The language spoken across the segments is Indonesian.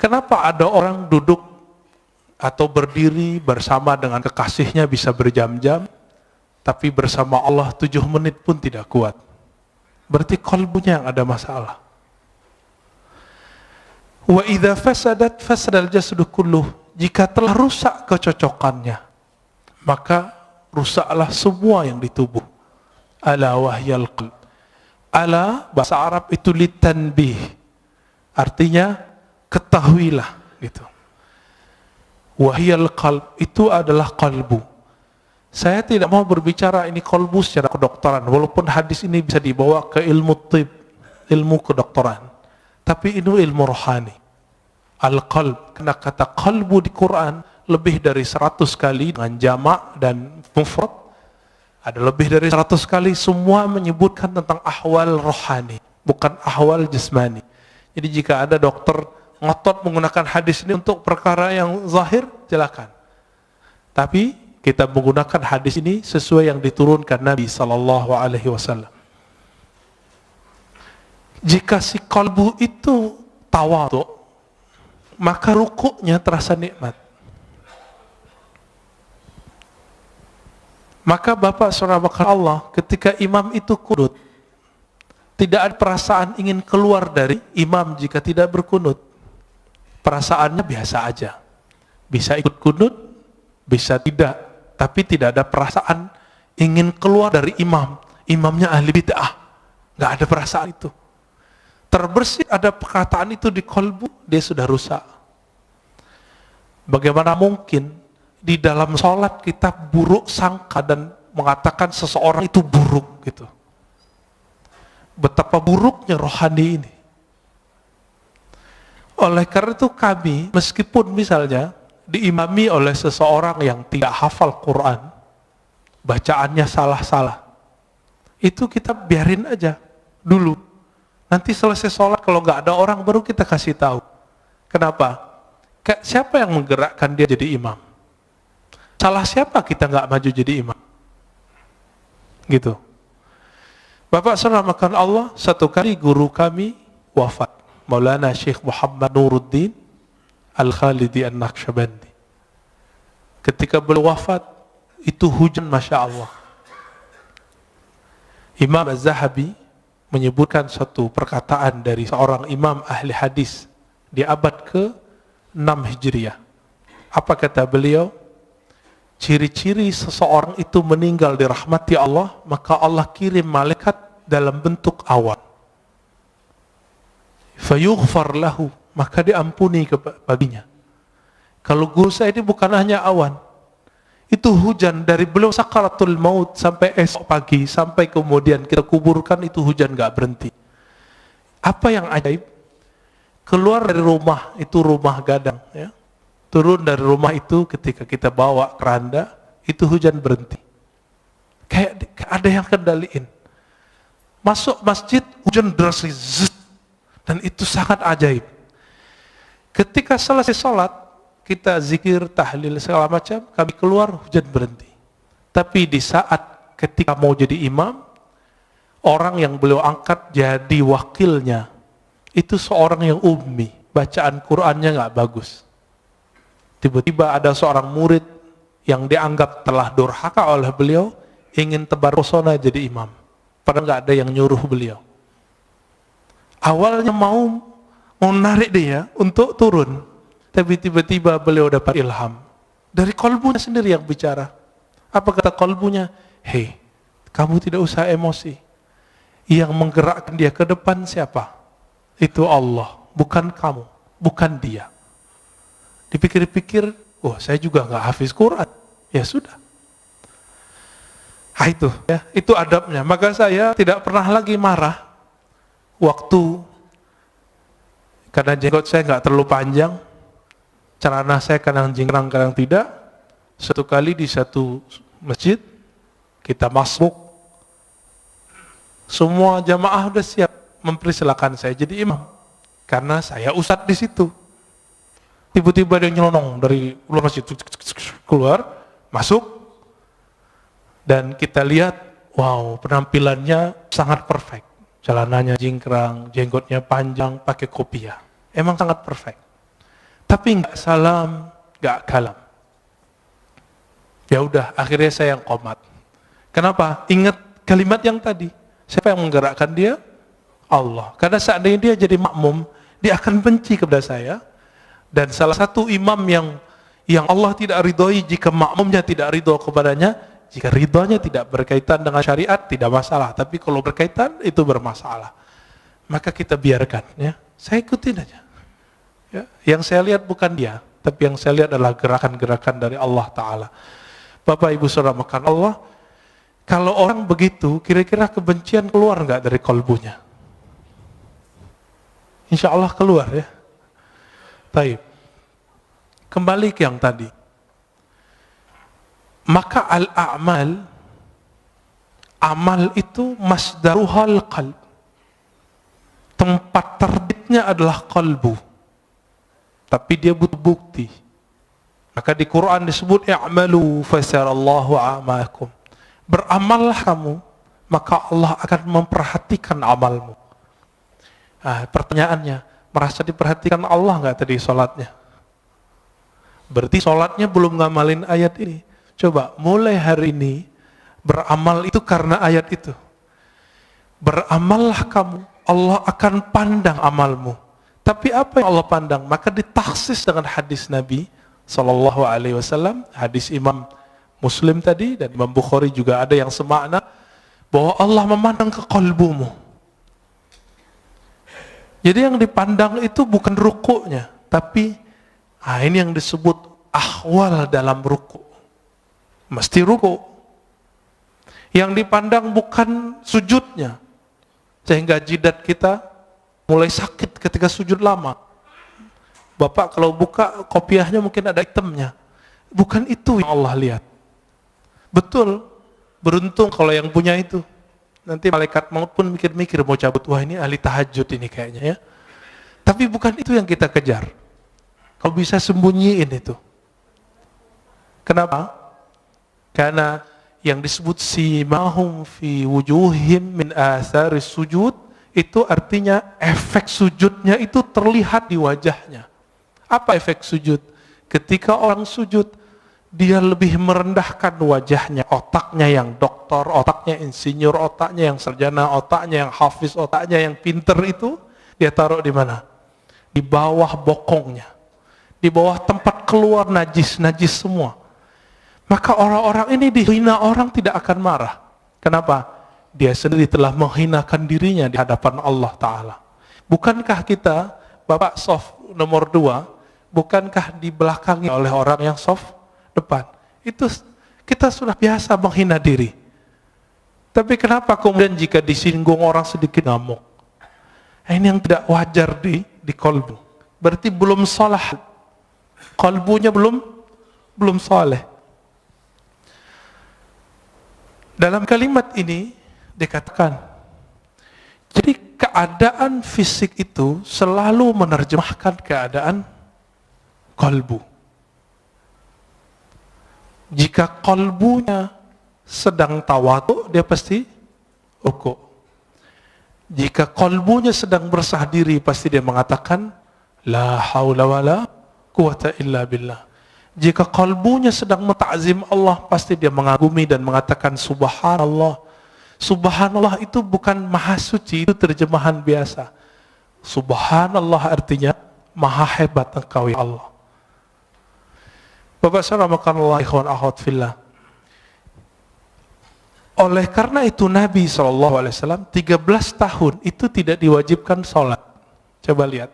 Kenapa ada orang duduk atau berdiri bersama dengan kekasihnya bisa berjam-jam, tapi bersama Allah 7 menit pun tidak kuat? Berarti kalbunya yang ada masalah. Wa idza fasadat fasadal jasadu kulluh. Jika telah rusak kecocokannya, maka rusaklah semua yang di tubuh. Ala wahyal qalb. Ala bahasa Arab itu litanbih. Artinya ketahuilah gitu. Wahyal qalb itu adalah kalbu. Saya tidak mau berbicara ini kalbu secara kedokteran, walaupun hadis ini bisa dibawa ke ilmu tib, ilmu kedokteran. Tapi ini ilmu rohani. Al-qalb, karena kata kalbu di Quran lebih dari 100 kali dengan jamak dan mufrad. Ada lebih dari 100 kali, semua menyebutkan tentang ahwal rohani, bukan ahwal jasmani. Jadi jika ada dokter ngotot menggunakan hadis ini untuk perkara yang zahir, silakan. Tapi kita menggunakan hadis ini sesuai yang diturunkan Nabi sallallahu alaihi wasallam. Jika si kalbu itu tawadhu, maka rukuknya terasa nikmat. Maka Bapak Saudara Allah, ketika imam itu kunut, tidak ada perasaan ingin keluar dari imam jika tidak berkunut. Perasaannya biasa aja. Bisa ikut kunut, bisa tidak, tapi tidak ada perasaan ingin keluar dari imam. Imamnya ahli bid'ah. Nggak ada perasaan itu. Terbersih ada perkataan itu di kolbu, dia sudah rusak. Bagaimana mungkin di dalam sholat kita buruk sangka dan mengatakan seseorang itu buruk gitu. Betapa buruknya rohani ini. Oleh karena itu kami, meskipun misalnya diimami oleh seseorang yang tidak hafal Quran, bacaannya salah-salah, itu kita biarin aja dulu. Nanti selesai sholat, kalau nggak ada orang baru kita kasih tahu. Kenapa? Siapa yang menggerakkan dia jadi imam? Salah siapa kita nggak maju jadi imam? Gitu. Bapak saudara makan Allah, satu kali guru kami wafat, Maulana Syekh Muhammad Nuruddin Al-Khalidi An-Naqsyabandi. Ketika beliau wafat, itu hujan Masya Allah. Imam Az-Zahabi menyebutkan suatu perkataan dari seorang imam ahli hadis di abad ke-6 Hijriah. Apa kata beliau? Ciri-ciri seseorang itu meninggal dirahmati Allah, maka Allah kirim malaikat dalam bentuk awan. Fayughfar lahu, maka diampuni baginya. Kalau guru saya ini bukan hanya awan, itu hujan dari beliau sakaratul maut sampai esok pagi, sampai kemudian kita kuburkan, itu hujan gak berhenti. Apa yang ajaib? Keluar dari rumah, itu rumah gadang, ya. Turun dari rumah itu ketika kita bawa keranda, itu hujan berhenti. Kayak ada yang kendaliin. Masuk masjid, hujan deras, dan itu sangat ajaib. Ketika selesai sholat, kita zikir, tahlil, segala macam, kami keluar, hujan berhenti. Tapi di saat ketika mau jadi imam, orang yang beliau angkat jadi wakilnya, itu seorang yang ummi, bacaan Qur'annya nggak bagus. Tiba-tiba ada seorang murid yang dianggap telah durhaka oleh beliau, ingin tebar pesona jadi imam. Padahal nggak ada yang nyuruh beliau. Awalnya mau narik dia untuk turun, tapi tiba-tiba beliau dapat ilham. Dari kolbunya sendiri yang bicara. Apa kata kolbunya? Hei, kamu tidak usah emosi. Yang menggerakkan dia ke depan siapa? Itu Allah, bukan kamu, bukan dia. Dipikir-pikir, oh saya juga nggak hafiz Quran. Ya sudah. Nah itu, ya, itu adabnya. Maka saya tidak pernah lagi marah waktu, karena jenggot saya nggak terlalu panjang, celana saya kadang jingkrang, kadang tidak. Satu kali di satu masjid, kita masuk, semua jamaah udah siap mempersilakan saya jadi imam, karena saya ustadz di situ. Tiba-tiba dia nyelonong dari luar masjid, keluar, masuk, dan kita lihat, wow, penampilannya sangat perfect. Celananya jingkrang, jenggotnya panjang, pakai kopiah. Emang sangat perfect. Tapi nggak salam, nggak kalam. Ya udah, akhirnya saya yang qomat. Kenapa? Ingat kalimat yang tadi. Siapa yang menggerakkan dia? Allah. Karena seandainya dia jadi makmum, dia akan benci kepada saya. Dan salah satu imam yang Allah tidak ridhoi jika makmumnya tidak ridho kepadanya, jika ridhonya tidak berkaitan dengan syariat, tidak masalah. Tapi kalau berkaitan, itu bermasalah. Maka kita biarkan. Ya. Saya ikutin aja. Ya. Yang saya lihat bukan dia, tapi yang saya lihat adalah gerakan-gerakan dari Allah Ta'ala. Bapak Ibu Saudara makan Allah, kalau orang begitu, kira-kira kebencian keluar nggak dari kalbunya? Insya Allah keluar ya. Baik. Kembali ke yang tadi. Maka al-a'mal, amal itu masdaruhal qalb. Tempat terbitnya adalah kalbu. Tapi dia butuh bukti. Maka di Quran disebut i'malu fasarallahu a'makum. Beramallah kamu, maka Allah akan memperhatikan amalmu. Pertanyaannya, merasa diperhatikan Allah nggak tadi sholatnya? Berarti sholatnya belum ngamalin ayat ini. Coba, mulai hari ini, beramal itu karena ayat itu. Beramallah kamu, Allah akan pandang amalmu. Tapi apa yang Allah pandang? Maka ditaksis dengan hadis Nabi Sallallahu Alaihi Wasallam, hadis Imam Muslim tadi dan Imam Bukhari juga ada yang semakna, bahwa Allah memandang ke kalbumu. Jadi yang dipandang itu bukan rukuknya, tapi ini yang disebut ahwal dalam rukuk. Mesti rukuk. Yang dipandang bukan sujudnya, sehingga jidat kita mulai sakit ketika sujud lama. Bapak kalau buka kopiahnya mungkin ada hitamnya. Bukan itu yang Allah lihat. Betul, beruntung kalau yang punya itu. Nanti malaikat maut pun mikir-mikir mau cabut. Wah, ini ahli tahajud ini kayaknya ya. Tapi bukan itu yang kita kejar. Kau bisa sembunyiin itu. Kenapa? Karena yang disebut simahum fi wujuhim min atharis sujud, itu artinya efek sujudnya itu terlihat di wajahnya. Apa efek sujud? Ketika orang sujud, dia lebih merendahkan wajahnya, otaknya yang doktor, otaknya insinyur, otaknya yang sarjana, otaknya yang hafiz, otaknya yang pinter itu, dia taruh di mana? Di bawah bokongnya. Di bawah tempat keluar najis semua. Maka orang-orang ini dihina orang tidak akan marah. Kenapa? Dia sendiri telah menghinakan dirinya di hadapan Allah Ta'ala. Bukankah kita, Bapak soft nomor 2, bukankah dibelakangi oleh orang yang soft depan? Itu kita sudah biasa menghina diri. Tapi kenapa kemudian jika disinggung orang sedikit ngamuk? Ini yang tidak wajar di kalbu. Berarti belum salah. Kalbunya belum saleh. Dalam kalimat ini dikatakan, jadi keadaan fisik itu selalu menerjemahkan keadaan kalbu. Jika kalbunya sedang tawadu, dia pasti rukuk. Jika kalbunya sedang bersah diri, pasti dia mengatakan la haula wala quwata illa billah. Jika kalbunya sedang menta'zim Allah, pasti dia mengagumi dan mengatakan subhanallah. Subhanallah itu bukan maha suci, itu terjemahan biasa. Subhanallah artinya maha hebat engkau ya Allah. Bapak saudara makanallah ikhwan akhwat fillah. Oleh karena itu Nabi SAW 13 tahun itu tidak diwajibkan sholat. Coba lihat.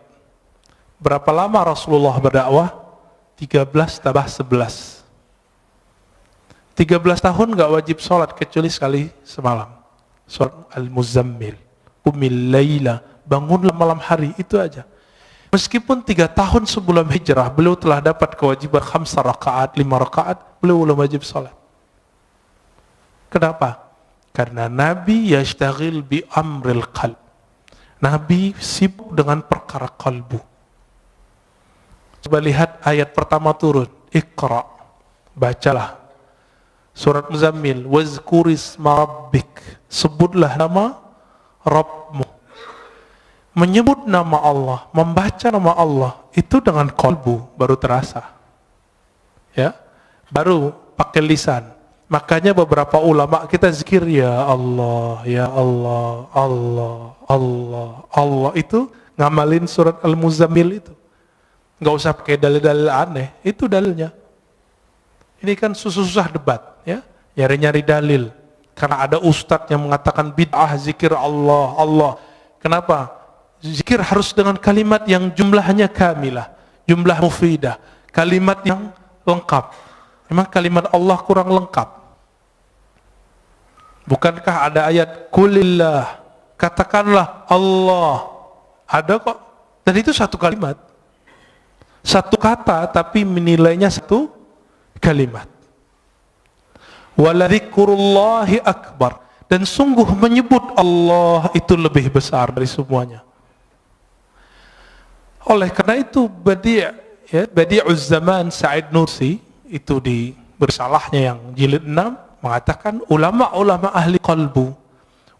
Berapa lama Rasulullah berdakwah? 13 tambah 11. 13 tahun gak wajib sholat kecuali sekali semalam. Surat Al-Muzammil. Qumil laila, bangunlah malam hari, itu aja. Meskipun 3 tahun sebelum hijrah, beliau telah dapat kewajiban 5 rakaat, 5 rakaat, beliau belum wajib sholat. Kenapa? Karena Nabi yashtaghil bi amril qalb. Nabi sibuk dengan perkara kalbu. Coba lihat ayat pertama turun. Iqra, bacalah. Surat Muzammil, wazkurisma rabbik, sebutlah nama Rabbmu. Menyebut nama Allah, membaca nama Allah, itu dengan kolbu baru terasa. Ya, baru pakai lisan. Makanya beberapa ulama kita zikir ya Allah, ya Allah, Allah, Allah, Allah, itu ngamalin surat Al-Muzammil itu. Nggak usah pakai dalil-dalil aneh, itu dalilnya. Ini kan susah-susah debat, ya, nyari-nyari dalil. Karena ada ustadz yang mengatakan bid'ah zikir Allah, Allah. Kenapa? Zikir harus dengan kalimat yang jumlahnya kamilah, jumlah mufidah, kalimat yang lengkap. Memang kalimat Allah kurang lengkap. Bukankah ada ayat kulillah, katakanlah Allah. Ada kok. Dan itu satu kalimat. Satu kata tapi menilainya satu kalimat. Waladzikrullahi akbar. Dan sungguh menyebut Allah itu lebih besar dari semuanya. Oleh karena itu Badi'uz Zaman Sa'id Nursi itu di bersalahnya yang jilid 6 mengatakan ulama-ulama ahli qalbu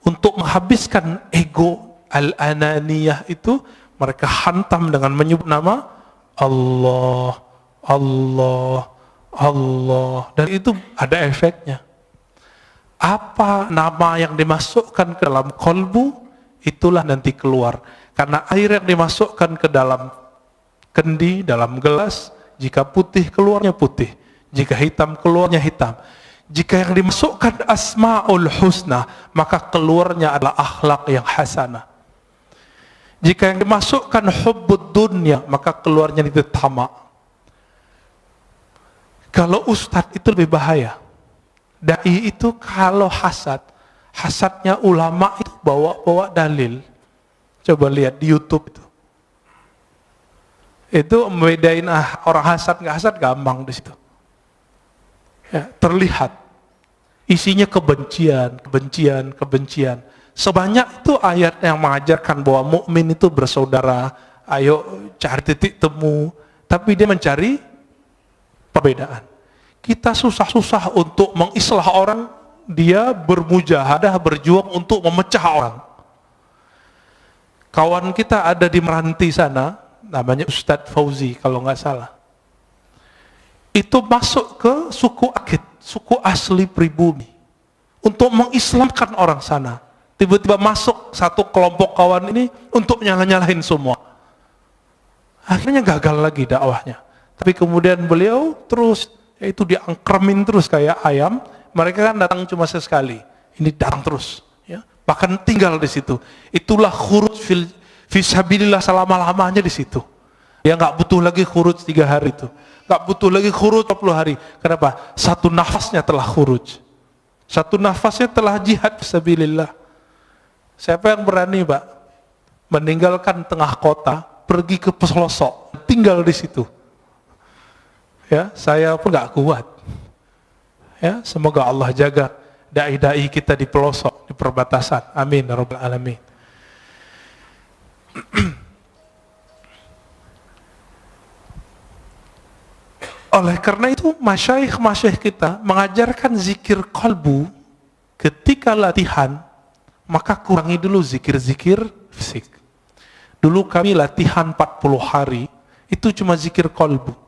untuk menghabiskan ego al-ananiyah itu mereka hantam dengan menyebut nama Allah, Allah, Allah, dan itu ada efeknya. Apa nama yang dimasukkan ke dalam qalbu, itulah nanti keluar. Karena air yang dimasukkan ke dalam kendi, dalam gelas, jika putih keluarnya putih, jika hitam keluarnya hitam. Jika yang dimasukkan asma'ul husna, maka keluarnya adalah akhlak yang hasanah. Jika yang dimasukkan hubbud dunya, maka keluarnya itu tamak. Kalau ustadz itu lebih bahaya. Dai itu kalau hasad, hasadnya ulama itu bawa dalil. Coba lihat di YouTube itu. Itu membedain orang hasad nggak hasad gampang di situ. Ya, terlihat isinya kebencian, kebencian, kebencian. Sebanyak itu ayat yang mengajarkan bahwa mukmin itu bersaudara. Ayo cari titik temu. Tapi dia mencari perbedaan. Kita susah-susah untuk mengislah orang, dia bermujahadah, berjuang untuk memecah orang. Kawan kita ada di Meranti sana, namanya Ustadz Fauzi kalau nggak salah. Itu masuk ke suku Akit, suku asli pribumi, untuk mengislamkan orang sana. Tiba-tiba masuk satu kelompok kawan ini untuk nyala-nyalahin semua. Akhirnya gagal lagi dakwahnya. Tapi kemudian beliau terus, yaitu diangkremin terus kayak ayam. Mereka kan datang cuma sekali, ini datang terus. Bahkan tinggal di situ. Itulah khuruj fisabilillah selama-lamanya di situ. Ya nggak butuh lagi khuruj 3 hari itu. Nggak butuh lagi khuruj 40 hari. Kenapa? Satu nafasnya telah khuruj. Satu nafasnya telah jihad fisabilillah. Siapa yang berani, Pak, meninggalkan tengah kota, pergi ke pelosok, tinggal di situ? Ya, saya pun nggak kuat. Ya, semoga Allah jaga dai-dai kita di pelosok, di perbatasan. Amin ya rabbal alamin. Oleh karena itu masyayikh kita mengajarkan zikir qalbu. Ketika latihan, maka kurangi dulu zikir-zikir fisik. Dulu kami latihan 40 hari, itu cuma zikir qalbu.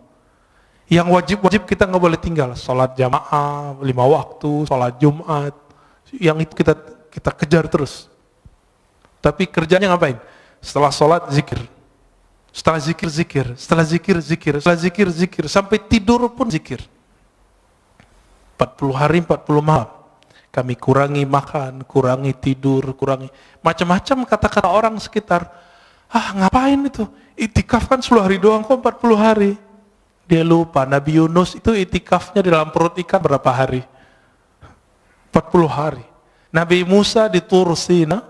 Yang wajib-wajib kita nggak boleh tinggal. Sholat jamaah, 5 waktu, sholat Jumat. Yang itu kita kejar terus. Tapi kerjanya ngapain? Setelah sholat, zikir. Setelah zikir, zikir. Setelah zikir, zikir. Setelah zikir, zikir. Sampai tidur pun zikir. 40 hari, 40 malam. Kami kurangi makan, kurangi tidur, kurangi. Macam-macam kata-kata orang sekitar. Ngapain itu? Itikaf kan 10 hari doang kok 40 hari. Dia lupa, Nabi Yunus itu itikafnya di dalam perut ikan berapa hari? 40 hari. Nabi Musa di Tur Sina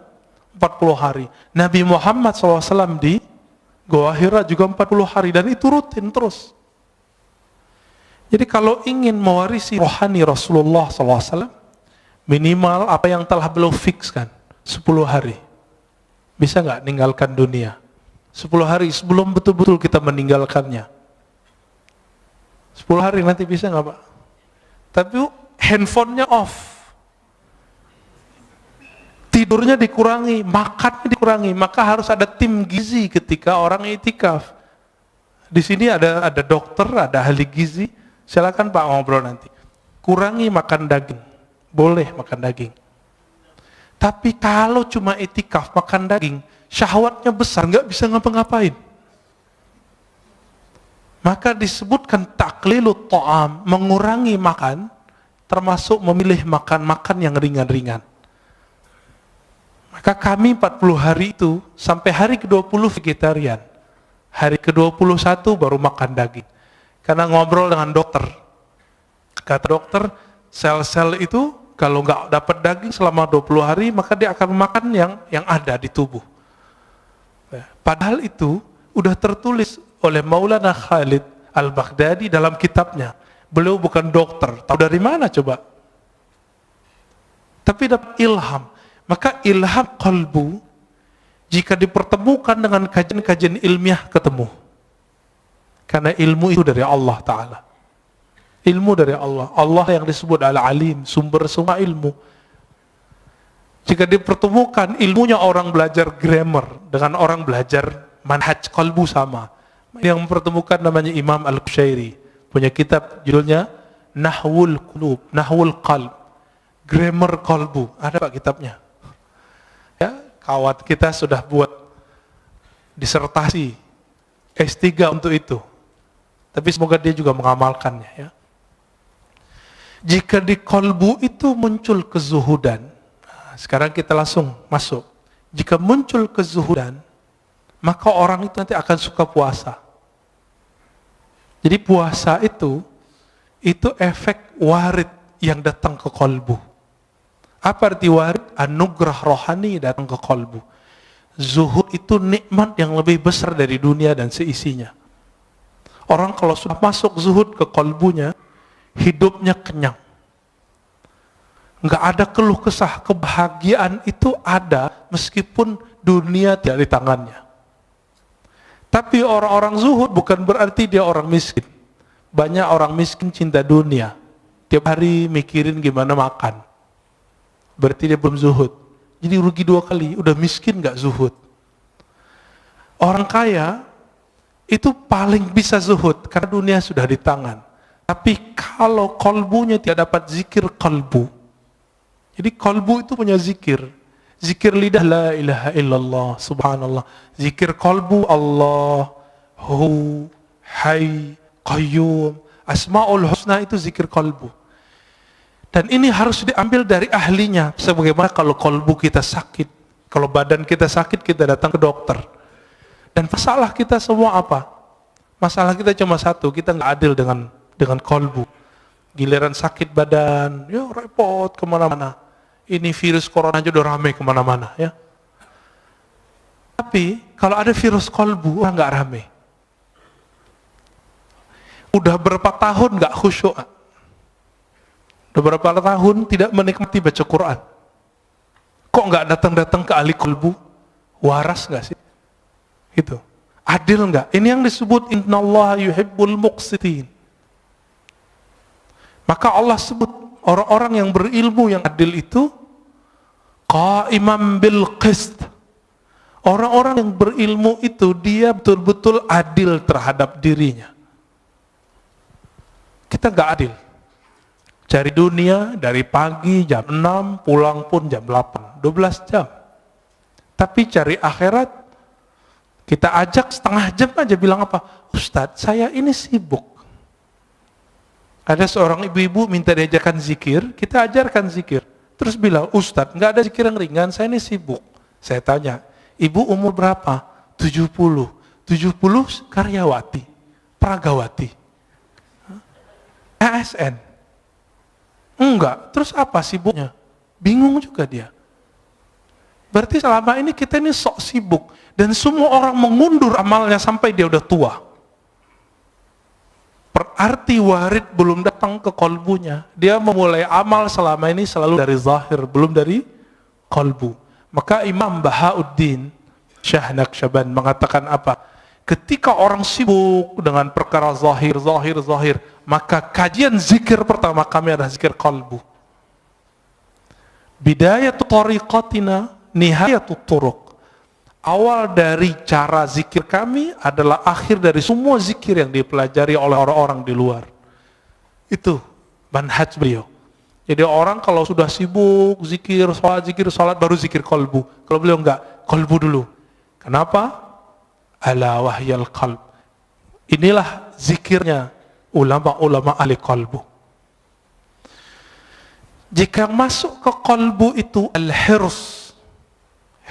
40 hari. Nabi Muhammad SAW di Goa Hira juga 40 hari. Dan itu rutin terus. Jadi kalau ingin mewarisi rohani Rasulullah SAW, minimal apa yang telah beliau fikskan, 10 hari. Bisa nggak ninggalkan dunia? 10 hari sebelum betul-betul kita meninggalkannya. 10 hari nanti bisa nggak Pak? Tapi handphonenya off. tidurnya dikurangi, makannya dikurangi, maka harus ada tim gizi ketika orang itikaf. Di sini ada dokter, ada ahli gizi, silakan Pak ngobrol nanti. Kurangi makan daging, boleh makan daging. Tapi kalau cuma itikaf makan daging, syahwatnya besar, nggak bisa ngapa-ngapain. Maka disebutkan taklilut ta'am, mengurangi makan, termasuk memilih makan-makan yang ringan-ringan. Maka kami 40 hari itu, sampai hari ke-20 vegetarian. Hari ke-21 baru makan daging. Karena ngobrol dengan dokter. Kata dokter, sel-sel itu kalau nggak dapat daging selama 20 hari, maka dia akan makan yang ada di tubuh. Padahal itu udah tertulis oleh Maulana Khalid Al-Baghdadi dalam kitabnya. Beliau bukan dokter, tahu dari mana coba? Tapi dapat ilham. Maka ilham qalbu jika dipertemukan dengan kajian-kajian ilmiah ketemu. Karena ilmu itu dari Allah Ta'ala. Ilmu dari Allah. Allah yang disebut Al-Alim, sumber semua ilmu. Jika dipertemukan ilmunya orang belajar grammar dengan orang belajar manhaj qalbu sama. Yang mempertemukan namanya Imam Al-Qushairi, punya kitab judulnya Nahwul Qulub, Nahwul Qalb, Grammar Qalbu. Ada Pak kitabnya. Ya, kawan kita sudah buat disertasi S3 untuk itu. Tapi semoga dia juga mengamalkannya ya. Jika di qalbu itu muncul kezuhudan. Nah, sekarang kita langsung masuk. Jika muncul kezuhudan, maka orang itu nanti akan suka puasa. Jadi puasa itu efek warid yang datang ke kolbu. Apa arti warid? Anugerah rohani datang ke kolbu. Zuhud itu nikmat yang lebih besar dari dunia dan seisinya. Orang kalau sudah masuk zuhud ke kolbunya, hidupnya kenyang. Nggak ada keluh kesah, kebahagiaan itu ada meskipun dunia tidak di tangannya. Tapi orang-orang zuhud bukan berarti dia orang miskin. Banyak orang miskin cinta dunia. Tiap hari mikirin gimana makan. Berarti dia belum zuhud. Jadi rugi 2 kali, udah miskin gak zuhud. Orang kaya itu paling bisa zuhud karena dunia sudah di tangan. Tapi kalau kolbunya tidak dapat zikir kalbu. Jadi kalbu itu punya zikir. Zikir lidah la ilaha illallah, subhanallah. Zikir qalbu Allah, hu, hay, qayyum. Asma'ul husna itu zikir qalbu. Dan ini harus diambil dari ahlinya. Sebagaimana kalau qalbu kita sakit, kalau badan kita sakit, kita datang ke dokter. Dan masalah kita semua apa? Masalah kita cuma satu, kita nggak adil dengan qalbu. Giliran sakit badan, ya repot kemana-mana. Ini virus corona aja udah rame kemana-mana ya. Tapi kalau ada virus kolbu, nggak rame. Udah berapa tahun nggak khusyuk? Udah berapa tahun tidak menikmati baca Quran? Kok nggak datang-datang ke ahli kolbu? Waras nggak sih? Itu adil nggak? Ini yang disebut innallaha yuhibbul muqsitin. Maka Allah sebut orang-orang yang berilmu yang adil itu qaimam bil qist. Orang-orang yang berilmu itu dia betul-betul adil terhadap dirinya. Kita nggak adil. Cari dunia dari pagi jam 6, pulang pun jam 8, 12 jam. Tapi cari akhirat, kita ajak setengah jam aja bilang apa? Ustadz, saya ini sibuk. Ada seorang ibu-ibu minta diajarkan zikir, kita ajarkan zikir. Terus bilang, Ustadz, nggak ada zikir yang ringan, saya ini sibuk. Saya tanya, ibu umur berapa? 70. 70 karyawati, pragawati. ASN. Enggak, terus apa sibuknya? Bingung juga dia. Berarti selama ini kita ini sok sibuk. Dan semua orang mengundur amalnya sampai dia udah tua. Berarti warid belum datang ke kolbunya. Dia memulai amal selama ini selalu dari zahir, belum dari kolbu. Maka Imam Bahauddin Syah Naqsyaband mengatakan apa? Ketika orang sibuk dengan perkara zahir, maka kajian zikir pertama kami adalah zikir kolbu. Bidayatu tariqatina nihayatut turuq. Awal dari cara zikir kami adalah akhir dari semua zikir yang dipelajari oleh orang-orang di luar. Itu manhaj beliau. Jadi orang kalau sudah sibuk zikir salat baru zikir qalbu. Kalau beliau enggak, qalbu dulu. Kenapa? Ala wahyal qalb. Inilah zikirnya ulama-ulama ahli qalbu. Jika masuk ke qalbu itu al-hirs.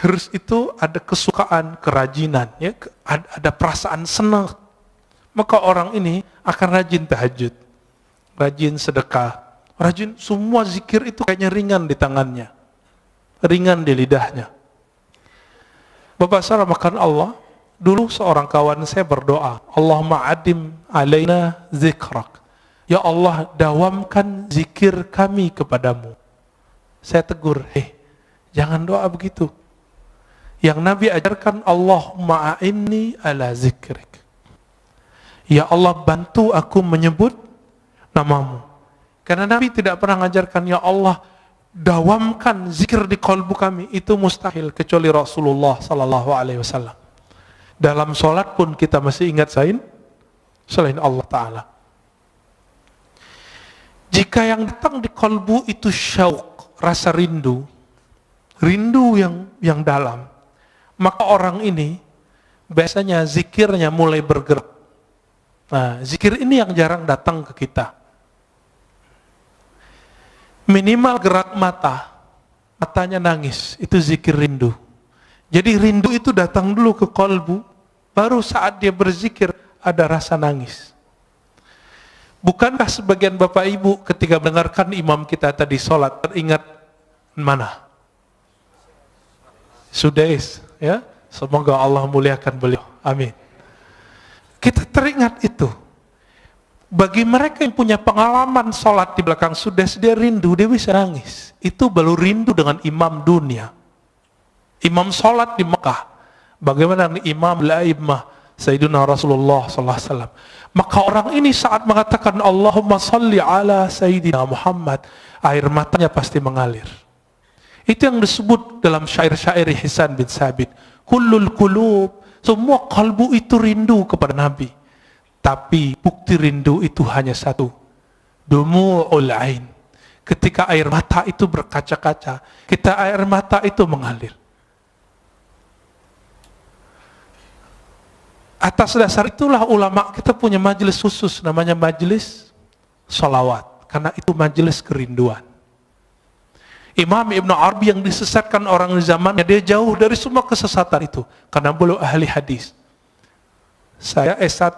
Hirs itu ada kesukaan, kerajinan, ya, ada perasaan senang. Maka orang ini akan rajin tahajud, rajin sedekah, rajin semua zikir itu kayaknya ringan di tangannya, ringan di lidahnya. Bapak saudara makan Allah, dulu seorang kawan saya berdoa, Allahumma adim alaina zikrak. Ya Allah, dawamkan zikir kami kepadamu. Saya tegur, jangan doa begitu. Yang Nabi ajarkan, Allahumma a'inni ala zikrik. Ya Allah, bantu aku menyebut namamu. Karena Nabi tidak pernah mengajarkan, ya Allah, dawamkan zikir di kalbu kami. Itu mustahil, kecuali Rasulullah sallallahu alaihi wasallam. Dalam sholat pun kita masih ingat selain Allah Ta'ala. Jika yang datang di kalbu itu syauq, rasa rindu yang dalam, maka orang ini biasanya zikirnya mulai bergerak. Nah, zikir ini yang jarang datang ke kita. Minimal gerak matanya nangis, itu zikir rindu. Jadi rindu itu datang dulu ke kalbu, baru saat dia berzikir ada rasa nangis. Bukankah sebagian bapak ibu ketika mendengarkan imam kita tadi sholat teringat mana? Sudais, ya, semoga Allah muliakan beliau, amin. Kita teringat itu. Bagi mereka yang punya pengalaman sholat di belakang Sudais, dia rindu, dia bisa nangis. Itu baru rindu dengan imam dunia. Imam sholat di Mekah, bagaimana imam al-a'immah Sayyidina Rasulullah SAW. Maka orang ini saat mengatakan Allahumma salli ala Sayyidina Muhammad, air matanya pasti mengalir. Itu yang disebut dalam syair-syair Hisan bin Sabit, kullul qulub, semua kalbu itu rindu kepada Nabi. Tapi bukti rindu itu hanya satu, dumu'ul ain. Ketika air mata itu berkaca-kaca, air mata itu mengalir. Atas dasar itulah ulama kita punya majelis khusus, namanya majelis sholawat, karena itu majelis kerinduan. Imam Ibn Arabi yang disesatkan orang di zamannya, dia jauh dari semua kesesatan itu, karena beliau ahli hadis. Saya S1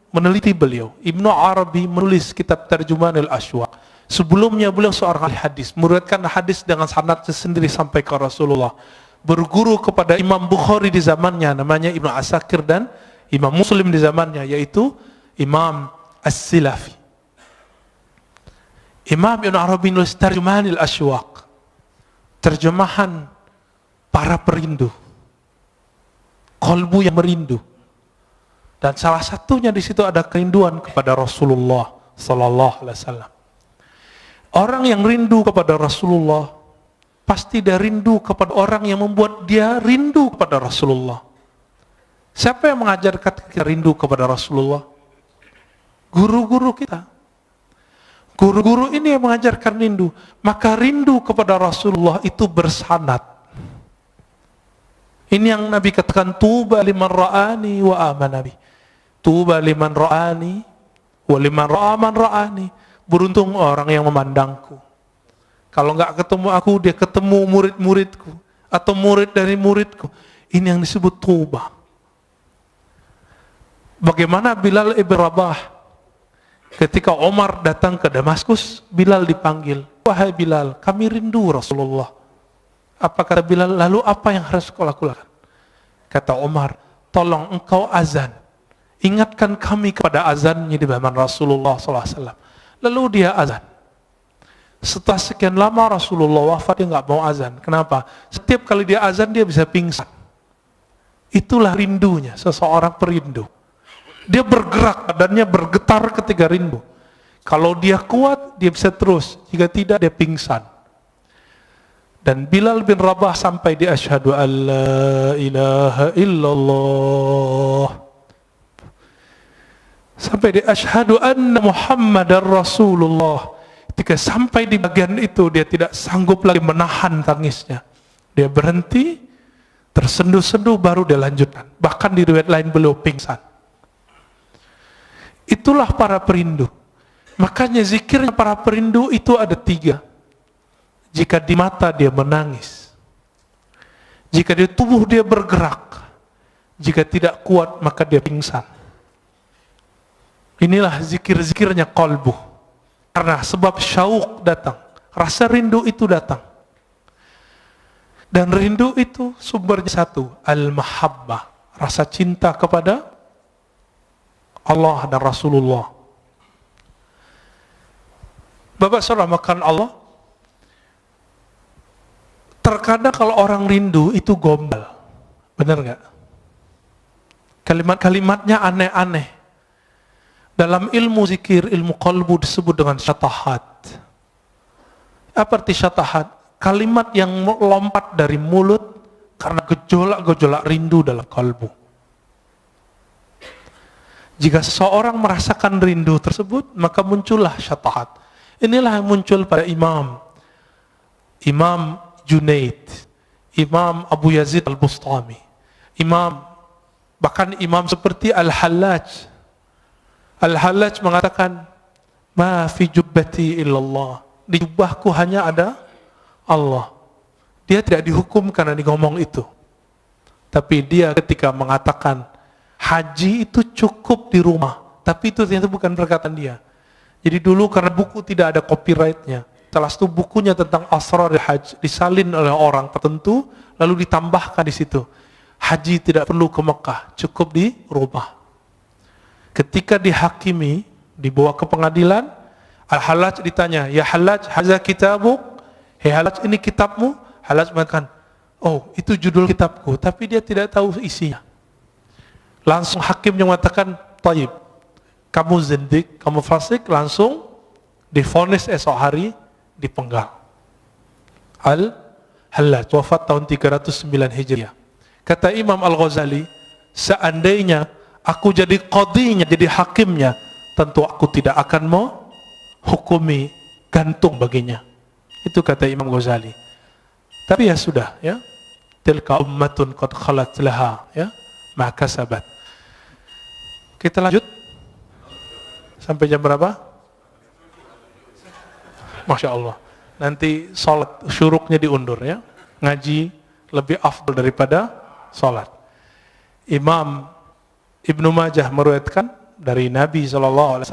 meneliti beliau. Ibn Arabi menulis kitab Tarjumanul Ashwaq. Sebelumnya beliau seorang ahli hadis, meriwayatkan hadis dengan sanadnya sendiri sampai ke Rasulullah. Berguru kepada Imam Bukhari di zamannya, namanya Ibnu Asakir, dan Imam Muslim di zamannya, yaitu Imam As-Silafi. Imam Ibn Arabi nulis Tarjumanul Ashwaq, terjemahan para perindu, kalbu yang merindu. Dan salah satunya di situ ada kerinduan kepada Rasulullah sallallahu alaihi wasallam. Orang yang rindu kepada Rasulullah pasti dia rindu kepada orang yang membuat dia rindu kepada Rasulullah. Siapa yang mengajarkan kita rindu kepada Rasulullah? Guru-guru kita. Guru-guru ini yang mengajarkan rindu. Maka rindu kepada Rasulullah itu bersanad. Ini yang Nabi katakan, tuba liman ra'ani wa amana bi. Tuba liman ra'ani wa liman ra'aman ra'ani. Beruntung orang yang memandangku. Kalau nggak ketemu aku, dia ketemu murid-muridku atau murid dari muridku. Ini yang disebut tuba. Bagaimana Bilal ibn Rabah ketika Omar datang ke Damaskus, Bilal dipanggil. Wahai Bilal, kami rindu Rasulullah. Apa kata Bilal? Lalu apa yang harus kau lakukan? Kata Omar, tolong engkau azan. Ingatkan kami kepada azannya di zaman Rasulullah SAW. Lalu dia azan. Setelah sekian lama Rasulullah wafat, dia nggak mau azan. Kenapa? Setiap kali dia azan dia bisa pingsan. Itulah rindunya seseorang perindu. Dia bergerak, badannya bergetar ketika rindu. Kalau dia kuat, dia bisa terus. Jika tidak, dia pingsan. Dan Bilal bin Rabah sampai di asyhadu an la ilaha illallah, sampai di asyhadu anna Muhammadar Rasulullah. Ketika sampai di bagian itu, dia tidak sanggup lagi menahan tangisnya. Dia berhenti, tersenduh-senduh, baru dia lanjutkan. Bahkan di riwayat lain beliau pingsan. Itulah para perindu. Makanya zikirnya para perindu itu ada 3. Jika di mata dia menangis, jika di tubuh dia bergerak, jika tidak kuat maka dia pingsan. Inilah zikir-zikirnya qalbu. Karena sebab syauq datang, rasa rindu itu datang. Dan rindu itu sumbernya satu, al-mahabbah, rasa cinta kepada Allah dan Rasulullah. Bapak saudara makan Allah, terkadang kalau orang rindu itu gombal, benar nggak? Kalimat-kalimatnya aneh-aneh. Dalam ilmu zikir, ilmu qalbu disebut dengan syatahat. Apa arti syatahat? Kalimat yang lompat dari mulut karena gejolak-gejolak rindu dalam kalbu. Jika seseorang merasakan rindu tersebut, maka muncullah syatahat. Inilah yang muncul pada Imam Junaid, Imam Abu Yazid Al-Bustami, bahkan imam seperti Al-Hallaj. Al-Hallaj mengatakan, ma fi jubbati illallah, di jubahku hanya ada Allah. Dia tidak dihukum karena dia ngomong itu, tapi dia ketika mengatakan haji itu cukup di rumah, tapi itu ternyata bukan perkataan dia. Jadi dulu karena buku tidak ada copyrightnya, salah satu bukunya tentang asrar haji disalin oleh orang tertentu, lalu ditambahkan di situ, haji tidak perlu ke Mekah, cukup di rumah. Ketika dihakimi, dibawa ke pengadilan, Al-Hallaj ditanya, ya Hallaj, haza kitabuk, hei Hallaj, ini kitabmu? Hallaj mengatakan, oh itu judul kitabku, tapi dia tidak tahu isinya. Langsung hakimnya mengatakan, taib, kamu zindik, kamu fasik, langsung divonis esok hari dipenggal. Al-Hallaj wafat tahun 309 Hijriah. Kata Imam Al-Ghazali, seandainya aku jadi qadhinya, jadi hakimnya, tentu aku tidak akan menghukumi gantung baginya. Itu kata Imam Ghazali. Tapi ya sudah, ya. Tilka ummatun qad khalat laha, ya, ma kasabat. Kita lanjut. Sampai jam berapa? Masya Allah. Nanti sholat syuruknya diundur, ya. Ngaji lebih afdal daripada sholat. Imam Ibnu Majah meriwayatkan dari Nabi SAW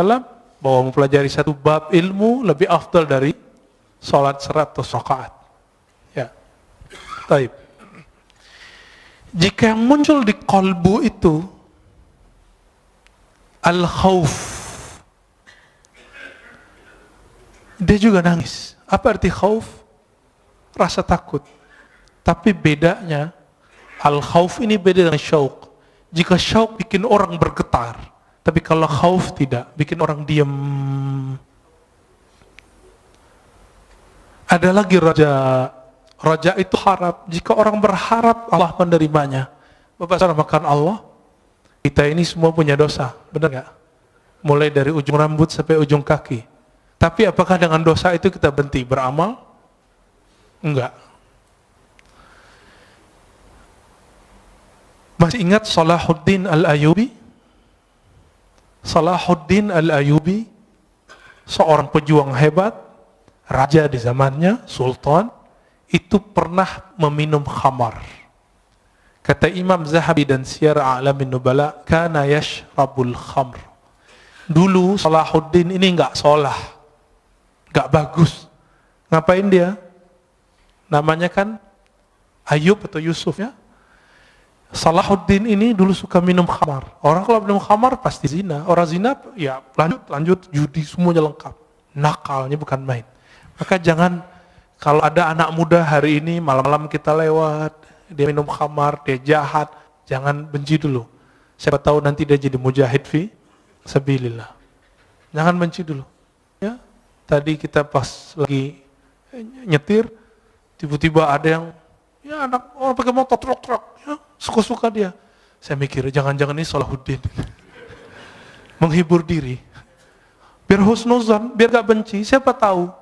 bahwa mempelajari satu bab ilmu lebih afdal dari sholat 100 rakaat. Ya. Baik. Jika yang muncul di qalbu itu al-khauf, dia juga nangis. Apa arti khauf? Rasa takut. Tapi bedanya, al-khauf ini beda dengan syauq. Jika syauq bikin orang bergetar, tapi kalau khauf tidak, bikin orang diam. Ada lagi raja. Raja itu harap. Jika orang berharap, Allah menerimanya. Bapak saudara makan Allah, kita ini semua punya dosa, benar gak? Mulai dari ujung rambut sampai ujung kaki. Tapi apakah dengan dosa itu kita berhenti beramal? Enggak. Masih ingat Salahuddin Al-Ayyubi? Salahuddin Al-Ayyubi, seorang pejuang hebat, raja di zamannya, sultan, itu pernah meminum khamar. Kata Imam Zahabi dan Siyar A'lamin Nubala, kana yashrabul khamr. Dulu Salahuddin ini enggak sholah, enggak bagus. Ngapain dia? Namanya kan Ayub atau Yusuf, ya. Salahuddin ini dulu suka minum khamar. Orang kalau minum khamar pasti zina. Orang zina ya lanjut judi, semuanya lengkap. Nakalnya bukan main. Maka jangan, kalau ada anak muda hari ini malam-malam kita lewat, dia minum khamar, dia jahat, jangan benci dulu. Siapa tahu nanti dia jadi mujahid fi sabilillah. Jangan benci dulu. Ya, tadi kita pas lagi nyetir, Tiba-tiba ada yang, ya anak orang pakai motor truk-truk, ya, suka-suka dia. Saya mikir, jangan-jangan ini Salahuddin. Menghibur diri. Biar husnuzan, biar gak benci, siapa tahu.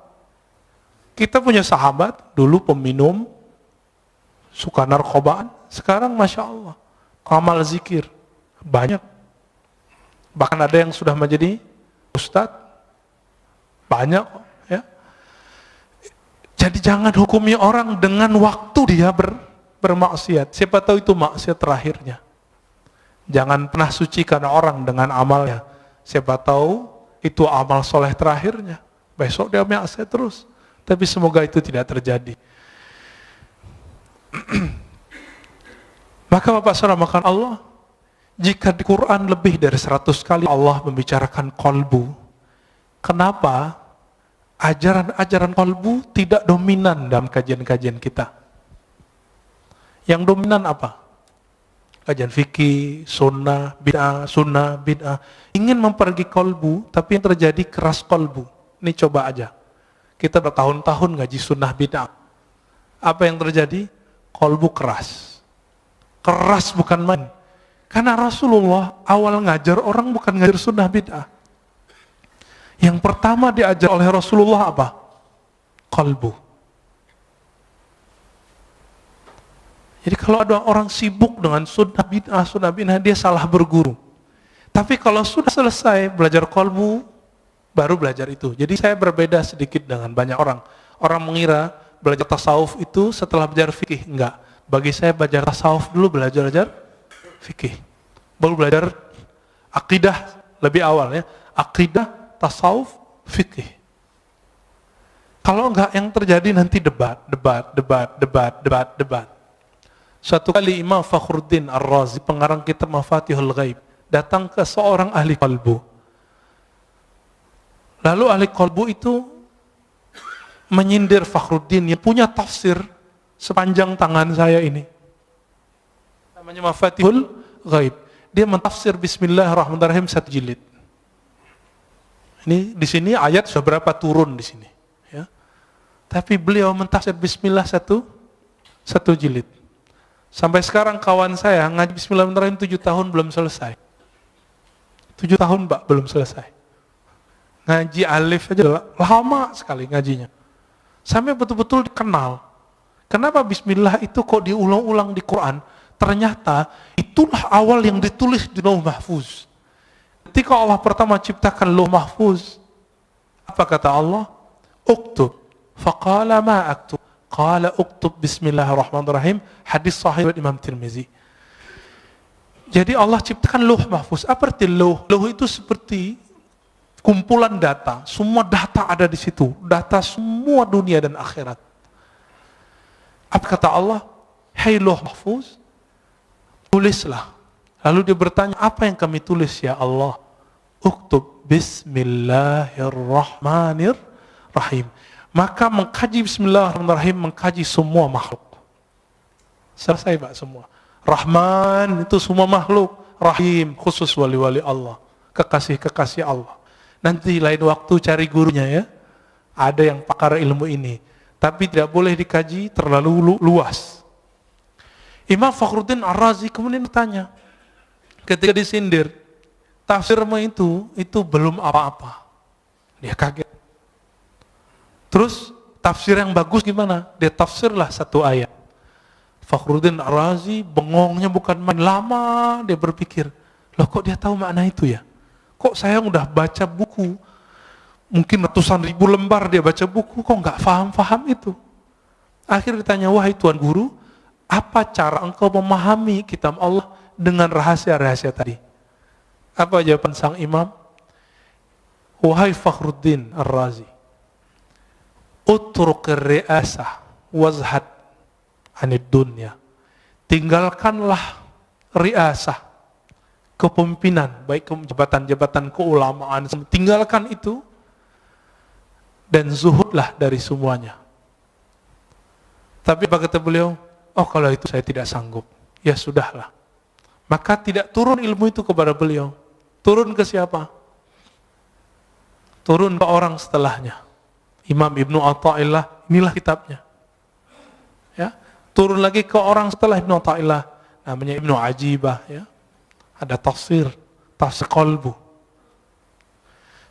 Kita punya sahabat, dulu peminum, suka narkobaan, sekarang Masya Allah, amal zikir, banyak. Bahkan ada yang sudah menjadi ustadz, banyak. Ya. Jadi jangan hukumi orang dengan waktu dia bermaksiat. Siapa tahu itu maksiat terakhirnya. Jangan pernah sucikan orang dengan amalnya. Siapa tahu itu amal soleh terakhirnya. Besok dia maksiat terus. Tapi semoga itu tidak terjadi. Maka Bapak Saudara makan Allah, jika di Quran lebih dari 100 kali Allah membicarakan kolbu, kenapa ajaran-ajaran kolbu tidak dominan dalam kajian-kajian kita? Yang dominan apa? Kajian fikih, sunnah, bid'ah. Ingin mempergi kolbu, tapi yang terjadi keras kolbu. Ini coba aja. Kita bertahun-tahun ngaji sunnah bid'ah. Apa yang terjadi? Kolbu keras. Keras bukan main. Karena Rasulullah awal ngajar orang bukan ngajar sunnah bid'ah. Yang pertama diajar oleh Rasulullah apa? Kolbu. Jadi kalau ada orang sibuk dengan sunnah bid'ah, dia salah berguru. Tapi kalau sudah selesai belajar kolbu, baru belajar itu. Jadi saya berbeda sedikit dengan banyak orang. Orang mengira belajar tasawuf itu setelah belajar fikih. Enggak. Bagi saya belajar tasawuf dulu, belajar fikih. Baru belajar akidah lebih awal ya. Akidah, tasawuf, fikih. Kalau enggak yang terjadi nanti debat. Suatu kali Imam Fakhruddin Ar-Razi, pengarang kitab Mafatihul Ghaib, datang ke seorang ahli qalbu. Lalu ahli qalbu itu menyindir Fakhruddin yang punya tafsir sepanjang tangan saya ini. Namanya Mafatihul Ghaib. Dia mentafsir Bismillahirrahmanirrahim 1 jilid. Ini di sini ayat sudah berapa turun di sini, ya. Tapi beliau mentafsir Bismillah 1 jilid. Sampai sekarang kawan saya ngaji Bismillahirrahmanirrahim 7 tahun belum selesai. 7 tahun Pak belum selesai. Ngaji alif aja lama sekali ngajinya. Sampai betul-betul dikenal. Kenapa Bismillah itu kok diulang-ulang di Quran? Ternyata itulah awal yang ditulis di Lauh Mahfuz. Ketika Allah pertama ciptakan Lauh Mahfuz, apa kata Allah? Uktub. Faqala ma aktub. Qala uktub Bismillahirrahmanirrahim. Hadis sahih dari Imam Tirmizi. Jadi Allah ciptakan Lauh Mahfuz. Apa arti lauh? Lauh itu seperti kumpulan data. Semua data ada di situ. Data semua dunia dan akhirat. Apa kata Allah? Hai Lauh Mahfuz, tulislah. Lalu dia bertanya, apa yang kami tulis ya Allah? Uktub Bismillahirrahmanirrahim. Maka mengkaji Bismillahirrahmanirrahim, mengkaji semua makhluk. Selesai Pak semua. Rahman itu semua makhluk. Rahim khusus wali-wali Allah. Kekasih-kekasih Allah. Nanti lain waktu cari gurunya ya. Ada yang pakar ilmu ini. Tapi tidak boleh dikaji terlalu luas. Imam Fakhruddin Ar-Razi kemudian bertanya. Ketika disindir. Tafsirmu itu belum apa-apa. Dia kaget. Terus tafsir yang bagus gimana? Dia tafsirlah 1 ayat. Fakhruddin Ar-Razi bengongnya bukan main, lama dia berpikir, loh kok dia tahu makna itu ya? Kok saya udah baca buku, mungkin ratusan ribu lembar dia baca buku, kok nggak paham itu? Akhirnya ditanya, wahai Tuan Guru, apa cara engkau memahami kitab Allah dengan rahasia-rahasia tadi? Apa jawaban sang imam? Wahai Fakhruddin Ar-Razi, utruk ri'asah wazhad anid dunya. Tinggalkanlah ri'asah, kepemimpinan, baik jabatan-jabatan keulamaan, tinggalkan itu dan zuhudlah dari semuanya. Tapi apa kata beliau? Oh kalau itu saya tidak sanggup. Ya sudahlah. Maka tidak turun ilmu itu kepada beliau. Turun ke siapa? Turun ke orang setelahnya. Imam Ibnu Athaillah, inilah kitabnya. Turun lagi ke orang setelah Ibnu Athaillah, namanya Ibnu Ajibah, ya. Ada tafsir qalbu.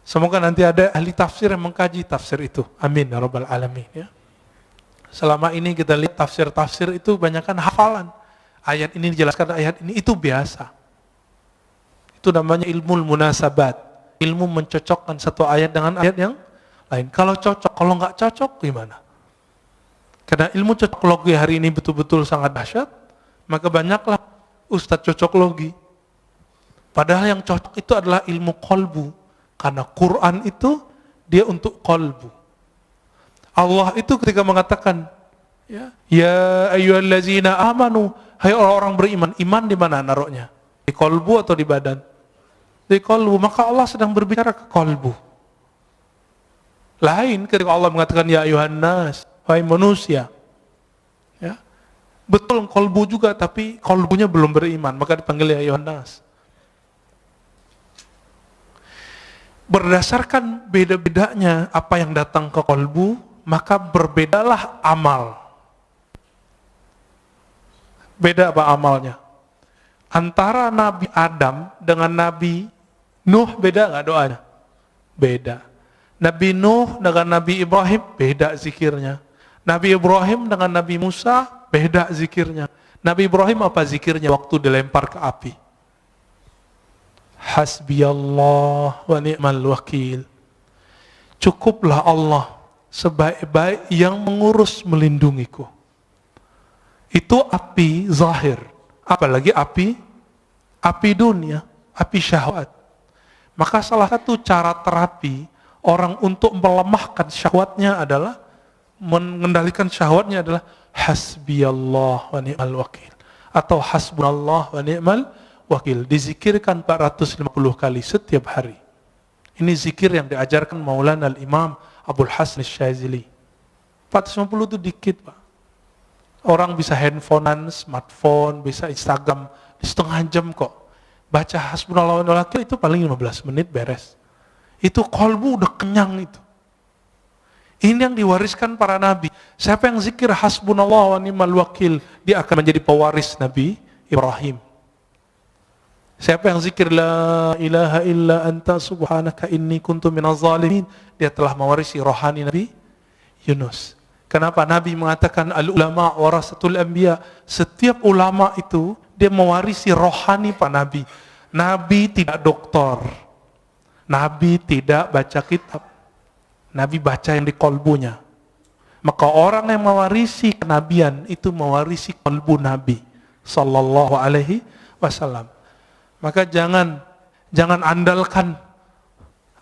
Semoga nanti ada ahli tafsir yang mengkaji tafsir itu. Amin ya rabbal alamin, ya. Selama ini kita lihat tafsir itu banyakkan hafalan. Ayat ini dijelaskan, ayat ini, itu biasa. Itu namanya ilmu munasabat. Ilmu mencocokkan satu ayat dengan ayat yang lain. Kalau cocok, kalau nggak cocok gimana? Karena ilmu cocok logi hari ini betul-betul sangat dahsyat, maka banyaklah ustadz cocok logi. Padahal yang cocok itu adalah ilmu qalbu. Karena Quran itu dia untuk qalbu. Allah itu ketika mengatakan, ya ayyuhallazina amanu, hai orang-orang beriman, iman di mana naruhnya? Di qalbu atau di badan? Di qalbu. Maka Allah sedang berbicara ke qalbu. Lain ketika Allah mengatakan ya ayuhan nas, wahai manusia. Ya. Betul qalbu juga, tapi qalbunya belum beriman, maka dipanggil ya ayuhan nas. Berdasarkan beda-bedanya apa yang datang ke qalbu, maka berbedalah amal. Beda apa amalnya? Antara Nabi Adam dengan Nabi Nuh beda nggak doanya? Beda. Nabi Nuh dengan Nabi Ibrahim beda zikirnya. Nabi Ibrahim dengan Nabi Musa beda zikirnya. Nabi Ibrahim apa zikirnya waktu dilempar ke api? Hasbiyallah wa ni'mal wakil. Cukuplah Allah sebaik-baik yang mengurus melindungiku. Itu api zahir. Apalagi api dunia, api syahwat. Maka salah satu cara terapi orang untuk melemahkan syahwatnya adalah, mengendalikan syahwatnya adalah hasbiyallah wa ni'mal wakil. Atau hasbunallah wa ni'mal wakil. Dizikirkan 450 kali setiap hari. Ini zikir yang diajarkan Maulana al-Imam Abdul Hasan Syazili. 450 itu dikit, Pak. Orang bisa handphonean, smartphone, bisa Instagram di setengah jam kok. Baca hasbunallah wa ni'mal wakil itu paling 15 menit beres. Itu qalbu udah kenyang itu. Ini yang diwariskan para nabi. Siapa yang zikir hasbunallah wa ni'mal wakil, dia akan menjadi pewaris Nabi Ibrahim. Siapa yang zikir la ilaha illa anta subhanaka inni kuntu minaz zalimin, dia telah mewarisi rohani Nabi Yunus. Kenapa Nabi mengatakan al-ulama warasatul anbiya? Setiap ulama itu dia mewarisi rohani Pak Nabi. Nabi tidak doktor. Nabi tidak baca kitab. Nabi baca yang di kolbunya. Maka orang yang mewarisi kenabian itu mewarisi kolbu Nabi sallallahu alaihi wasallam. Maka jangan andalkan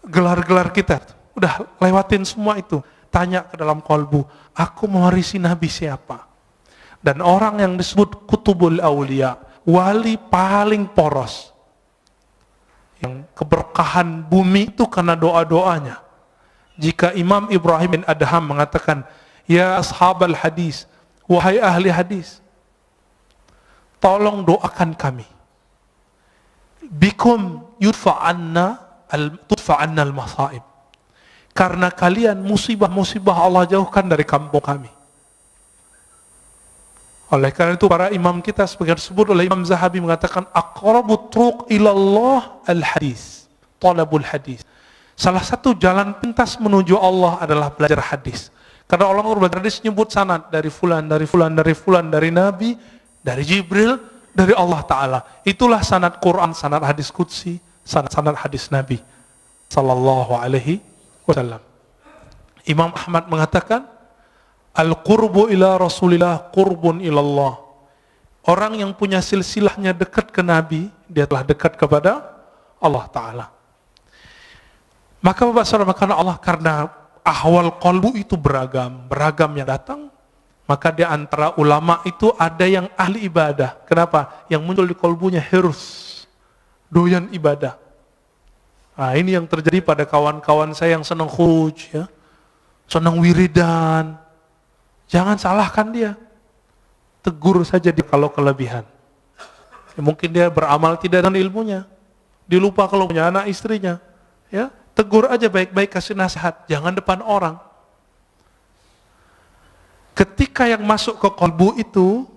gelar-gelar kita. Udah lewatin semua itu. Tanya ke dalam kolbu, aku mewarisi Nabi siapa? Dan orang yang disebut kutubul awliya, wali paling poros, yang keberkahan bumi itu karena doa-doanya. Jika Imam Ibrahim bin Adham mengatakan, ya ashabal hadis, wahai ahli hadis, tolong doakan kami. Bikum tudfa'anna al-masaib. Karena kalian musibah-musibah Allah jauhkan dari kampung kami. Oleh karena itu para imam kita sebagai disebut oleh Imam Zahabi mengatakan aqrabut turuq ilallah al-hadis, talabul hadis. Salah satu jalan pintas menuju Allah adalah belajar hadis. Karena Allah belajar hadis nyebut sanad dari fulan, dari fulan, dari fulan, dari Nabi, dari Jibril, dari Allah Ta'ala. Itulah sanad Quran, sanad hadis qudsi, sanad hadis Nabi sallallahu alaihi wasallam. Imam Ahmad mengatakan al-qurbu ila Rasulillah qurbun ilallah. Orang yang punya silsilahnya dekat ke Nabi, dia telah dekat kepada Allah Ta'ala. Maka Bapak Saudara, karena ahwal qalbu itu beragam yang datang, maka di antara ulama itu ada yang ahli ibadah. Kenapa? Yang muncul di qalbunya hirs, doyan ibadah. Nah, ini yang terjadi pada kawan-kawan saya yang senang khuruj, ya, senang wiridan. Jangan salahkan dia, tegur saja dia kalau kelebihan. Ya, mungkin dia beramal tidak dengan ilmunya, dilupa kalau punya anak istrinya, ya, tegur aja baik-baik, kasih nasihat, jangan depan orang. Ketika yang masuk ke kolbu itu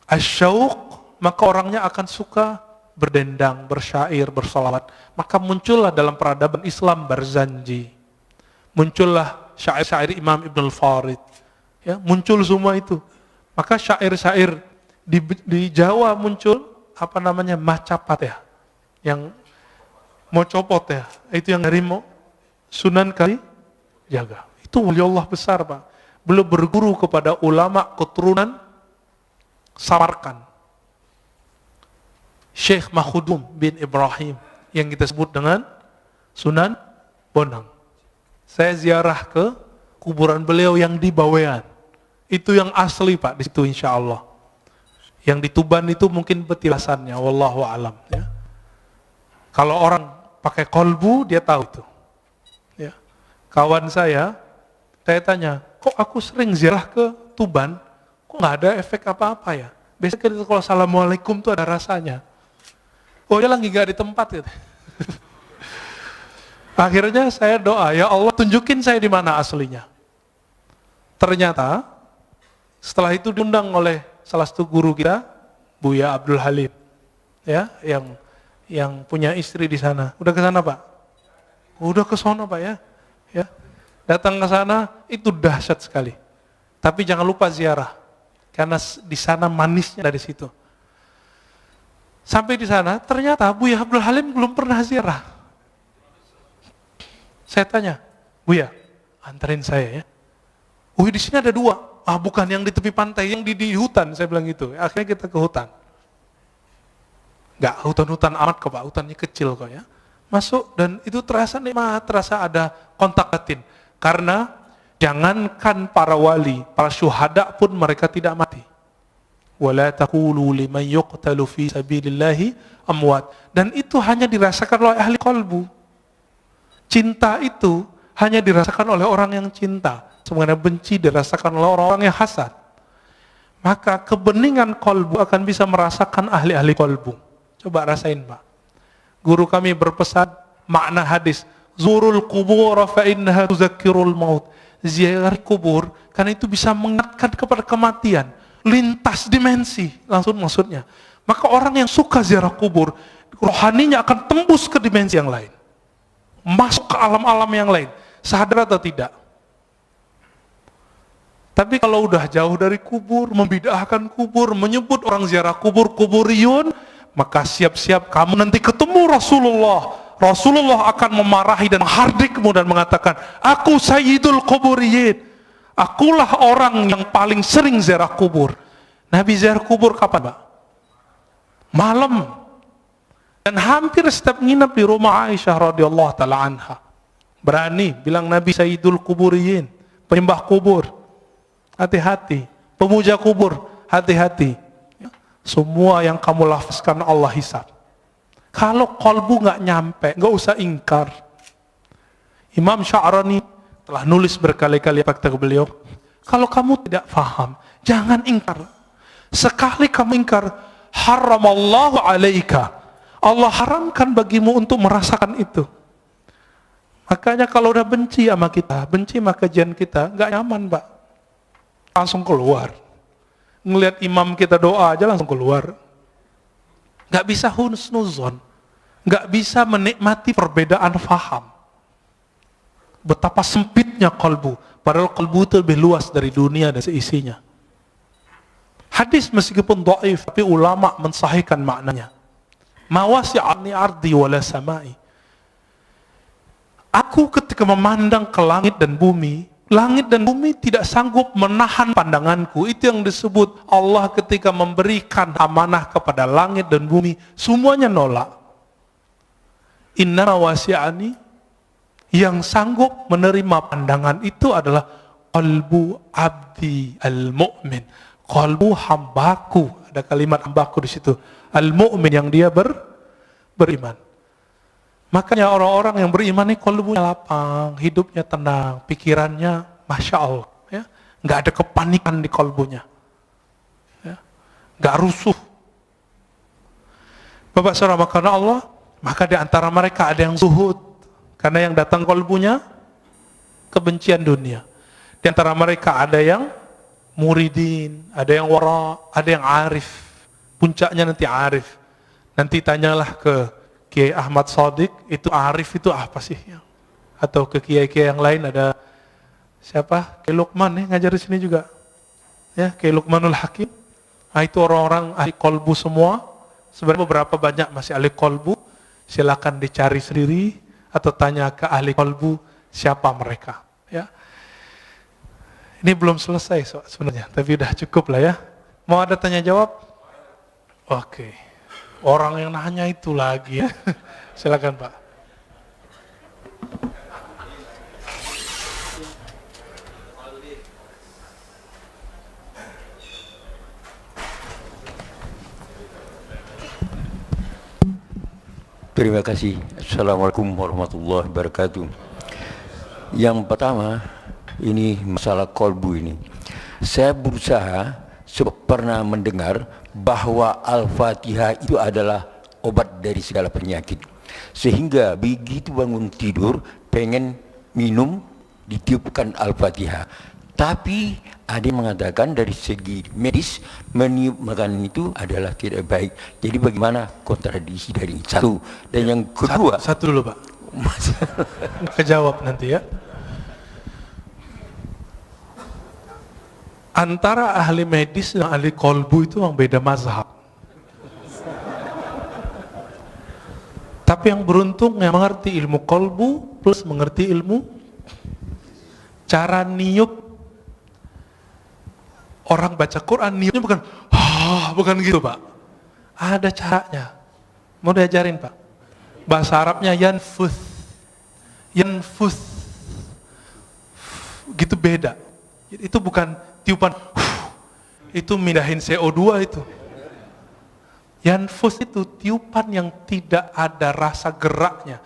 asyauq, maka orangnya akan suka berdendang, bersyair, bersolawat. Maka muncullah dalam peradaban Islam barzanji, muncullah syair-syair Imam Ibn al-Farid, ya, muncul semua itu. Maka syair-syair di Jawa muncul apa namanya macapat ya, yang mau copot ya, itu yang dari Sunan Kalijaga. Itu wali Allah besar, Pak. Beliau berguru kepada ulama keturunan Samarkand, Syekh Mahudum bin Ibrahim, yang kita sebut dengan Sunan Bonang. Saya ziarah ke kuburan beliau yang di Bawean. Itu yang asli, Pak, di situ insya Allah. Yang di Tuban itu mungkin petilasannya, wallahu alam. Ya. Kalau orang pakai kolbu, dia tahu itu. Ya. Kawan saya tanya, kok aku sering ziarah ke Tuban, kok nggak ada efek apa-apa ya? Biasanya kita kalau assalamualaikum tuh ada rasanya. Oh, dia lagi nggak di tempat gitu. Akhirnya saya doa, ya Allah tunjukin saya di mana aslinya. Ternyata setelah itu diundang oleh salah satu guru kita, Buya Abdul Halim, ya, yang punya istri di sana. Udah ke sana, Pak? Udah ke sana, Pak, ya. Ya. Datang ke sana itu dahsyat sekali. Tapi jangan lupa ziarah, karena di sana manisnya dari situ. Sampai di sana ternyata Buya Abdul Halim belum pernah ziarah. Saya tanya, Buya, anterin saya ya. Di sini ada 2. Bukan yang di tepi pantai, yang di hutan. Saya bilang gitu. Akhirnya kita ke hutan. Enggak hutan-hutan amat kok, Pak. Hutannya kecil kok ya. Masuk dan itu terasa nikmat, terasa ada kontak batin. Karena jangankan para wali, para syuhada pun mereka tidak mati. Wala taqulu liman yuqtalu fi sabilillahi amwat. Dan itu hanya dirasakan oleh ahli qalbu. Cinta itu hanya dirasakan oleh orang yang cinta. Sebenarnya benci dirasakan oleh orang-orang yang hasad. Maka kebeningan qalbu akan bisa merasakan ahli-ahli qalbu. Coba rasain, Pak. Guru kami berpesan makna hadis, Zurul kubur fa innaha tuzakkirul maut. Ziarah kubur karena itu bisa mengingatkan kepada kematian, lintas dimensi langsung maksudnya. Maka orang yang suka ziarah kubur, rohaninya akan tembus ke dimensi yang lain, masuk ke alam-alam yang lain, sadar atau tidak. Tapi kalau udah jauh dari kubur, membid'ahkan kubur, menyebut orang ziarah kubur kuburiyun, maka siap-siap kamu nanti ketemu Rasulullah. Rasulullah akan memarahi dan menghardikmu dan mengatakan, aku sayyidul kuburiyin, akulah orang yang paling sering ziarah kubur. Nabi ziarah kubur kapan, Pak? Malam. Dan hampir setiap nginep di rumah Aisyah radhiyallahu taala anha. Berani bilang Nabi sayyidul kuburiyin, penyembah kubur. Hati-hati, pemuja kubur, hati-hati. Semua yang kamu lafazkan Allah hisab. Kalau kolbu nggak nyampe, nggak usah ingkar. Imam Sya'rani telah nulis berkali-kali kata beliau, kalau kamu tidak faham, jangan ingkar. Sekali kamu ingkar, haramallahu alaika, Allah haramkan bagimu untuk merasakan itu. Makanya kalau udah benci sama kita, benci sama kajian kita, nggak nyaman, Pak. Langsung keluar. Ngelihat imam kita doa aja langsung keluar. Nggak bisa husnuzon, nggak bisa menikmati perbedaan faham. Betapa sempitnya kalbu, padahal kalbu itu lebih luas dari dunia dan seisinya. Hadis meskipun dhaif, tapi ulama mensahihkan maknanya. Mawasi'ani ardi wala samai. Aku ketika memandang ke langit dan bumi tidak sanggup menahan pandanganku. Itu yang disebut Allah ketika memberikan amanah kepada langit dan bumi, semuanya nolak. Inna wasi'ani, yang sanggup menerima pandangan itu adalah qalbu abdi al-mu'min, qalbu hambaku. Ada kalimat hambaku di situ, al-mu'min, yang dia beriman. Makanya orang-orang yang beriman ini qalbunya lapang, hidupnya tenang, pikirannya Masya Allah, ya. Nggak ada kepanikan di qalbunya, ya. Nggak rusuh. Bapak saudara, karena Allah, maka di antara mereka ada yang zuhud, karena yang datang qalbunya kebencian dunia. Di antara mereka ada yang muridin, ada yang wara, ada yang arif. Puncaknya nanti arif. Nanti tanyalah ke Kiai Ahmad Shadiq, itu arif itu apa sih? Atau ke kiai-kiai yang lain, ada siapa? Kiai Luqman ngajar di sini juga. Ya, Kiai Luqmanul Hakim. Nah, itu orang-orang ahli kolbu semua. Sebenarnya beberapa banyak masih ahli kolbu. Silakan dicari sendiri atau tanya ke ahli kolbu siapa mereka. Ya, ini belum selesai sebenarnya, tapi udah cukup lah ya. Mau ada tanya jawab? Oke. Orang yang nanya itu lagi ya. Silakan Pak. Terima kasih. Assalamualaikum warahmatullahi wabarakatuh. Yang pertama, ini masalah kolbu ini. Saya berusaha, pernah mendengar bahwa Al-Fatihah itu adalah obat dari segala penyakit. Sehingga begitu bangun tidur, pengen minum, ditiupkan Al-Fatihah. Tapi ada yang mengatakan dari segi medis meniup makanan itu adalah tidak baik. Jadi bagaimana kontradiksi dari satu? Dan yang kedua, satu dulu Pak. Kejawab nanti ya. Antara ahli medis dan ahli kolbu itu yang beda mazhab. Tapi yang beruntung yang mengerti ilmu kolbu plus mengerti ilmu cara niup. Orang baca Quran niupnya bukan gitu Pak. Ada caranya. Mau diajarin Pak. Bahasa Arabnya yanfuth. Yanfuth. Gitu beda. Itu bukan tiupan. Itu mindahin CO2 itu. Yanfuth itu tiupan yang tidak ada rasa geraknya.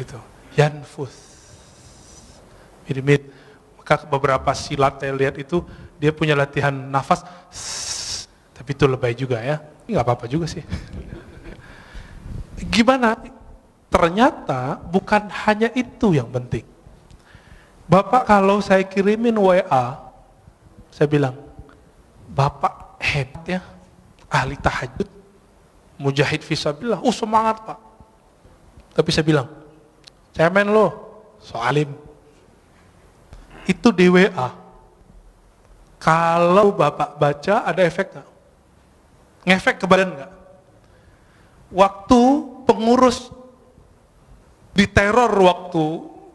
Gitu. Yanfuth. Mirip. Maka beberapa silat saya lihat itu dia punya latihan nafas, tapi itu lebay juga ya. Ini nggak apa-apa juga sih. Gimana? Ternyata bukan hanya itu yang penting. Bapak kalau saya kirimin WA, saya bilang, Bapak hebat ya, ahli tahajud, mujahid fisabilillah, semangat Pak. Tapi saya bilang, cemen lo, soalim. Itu di WA. Kalau Bapak baca ada efek nggak? Ngefek ke badan nggak? Waktu pengurus diteror waktu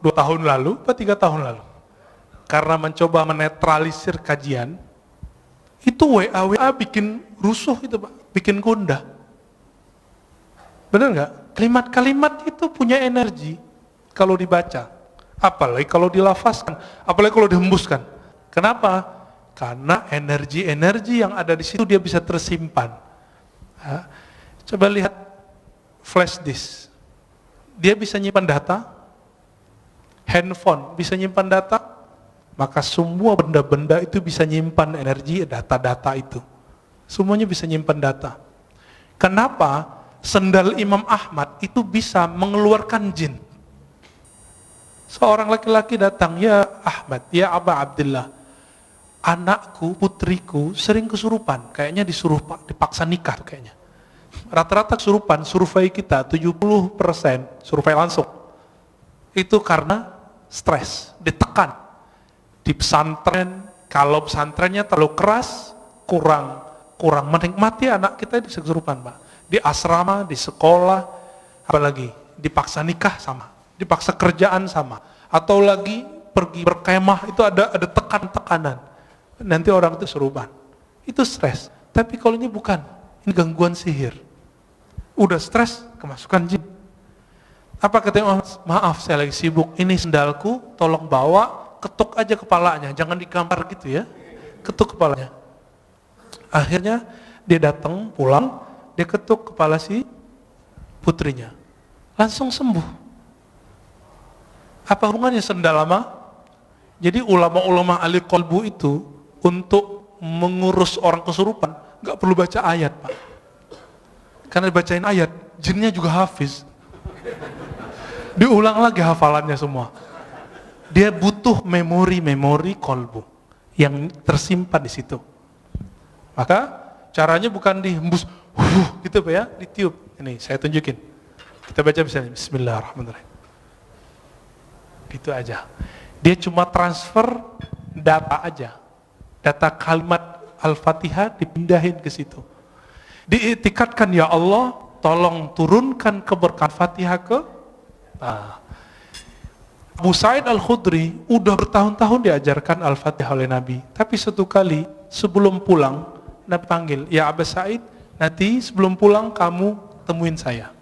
2 tahun lalu atau 3 tahun lalu, karena mencoba menetralisir kajian, itu WA bikin rusuh itu Pak, bikin gundah. Benar nggak? Kalimat-kalimat itu punya energi kalau dibaca. Apalagi kalau dilafazkan, apalagi kalau dihembuskan. Kenapa? Karena energi-energi yang ada di situ dia bisa tersimpan. Ya. Coba lihat flash disk. Dia bisa nyimpan data, handphone bisa nyimpan data, maka semua benda-benda itu bisa nyimpan energi, data-data itu. Semuanya bisa nyimpan data. Kenapa sendal Imam Ahmad itu bisa mengeluarkan jin? Seorang laki-laki datang, ya Ahmad, ya Aba Abdullah, anakku, putriku sering kesurupan, kayaknya disuruh dipaksa nikah tuh kayaknya. Rata-rata kesurupan, survei kita 70% survei langsung. Itu karena stres, ditekan. Di pesantren, kalau pesantrennya terlalu keras, kurang menikmati anak kita bisa kesurupan Pak. Di asrama, di sekolah, apalagi dipaksa nikah sama. Dipaksa kerjaan sama, atau lagi pergi berkemah itu ada tekanan, nanti orang itu seruban, itu stres. Tapi kalau ini bukan, ini gangguan sihir, udah stres kemasukan jin. Apa katanya? Maaf saya lagi sibuk, ini sendalku, tolong bawa, ketuk aja kepalanya, jangan digambar gitu ya, ketuk kepalanya. Akhirnya dia datang pulang, dia ketuk kepala si putrinya, langsung sembuh. Apa hubungannya sendal lama? Jadi ulama-ulama ahli kolbu itu untuk mengurus orang kesurupan nggak perlu baca ayat Pak. Karena dibacain ayat, jinnya juga hafiz. Diulang lagi hafalannya semua. Dia butuh memori kolbu yang tersimpan di situ. Maka caranya bukan dihembus, gitu Pak ya, ditiup. Ini saya tunjukin. Kita baca misalnya, Bismillahirrahmanirrahim. Gitu aja. Dia cuma transfer data aja. Data kalimat Al-Fatihah dipindahin ke situ. Diiktikadkan, ya Allah, tolong turunkan keberkahan Fatihah ke Abu Sa'id Al-Khudri udah bertahun-tahun diajarkan Al-Fatihah oleh Nabi. Tapi satu kali sebelum pulang, Nabi panggil, ya Abu Sa'id, nanti sebelum pulang kamu temuin saya.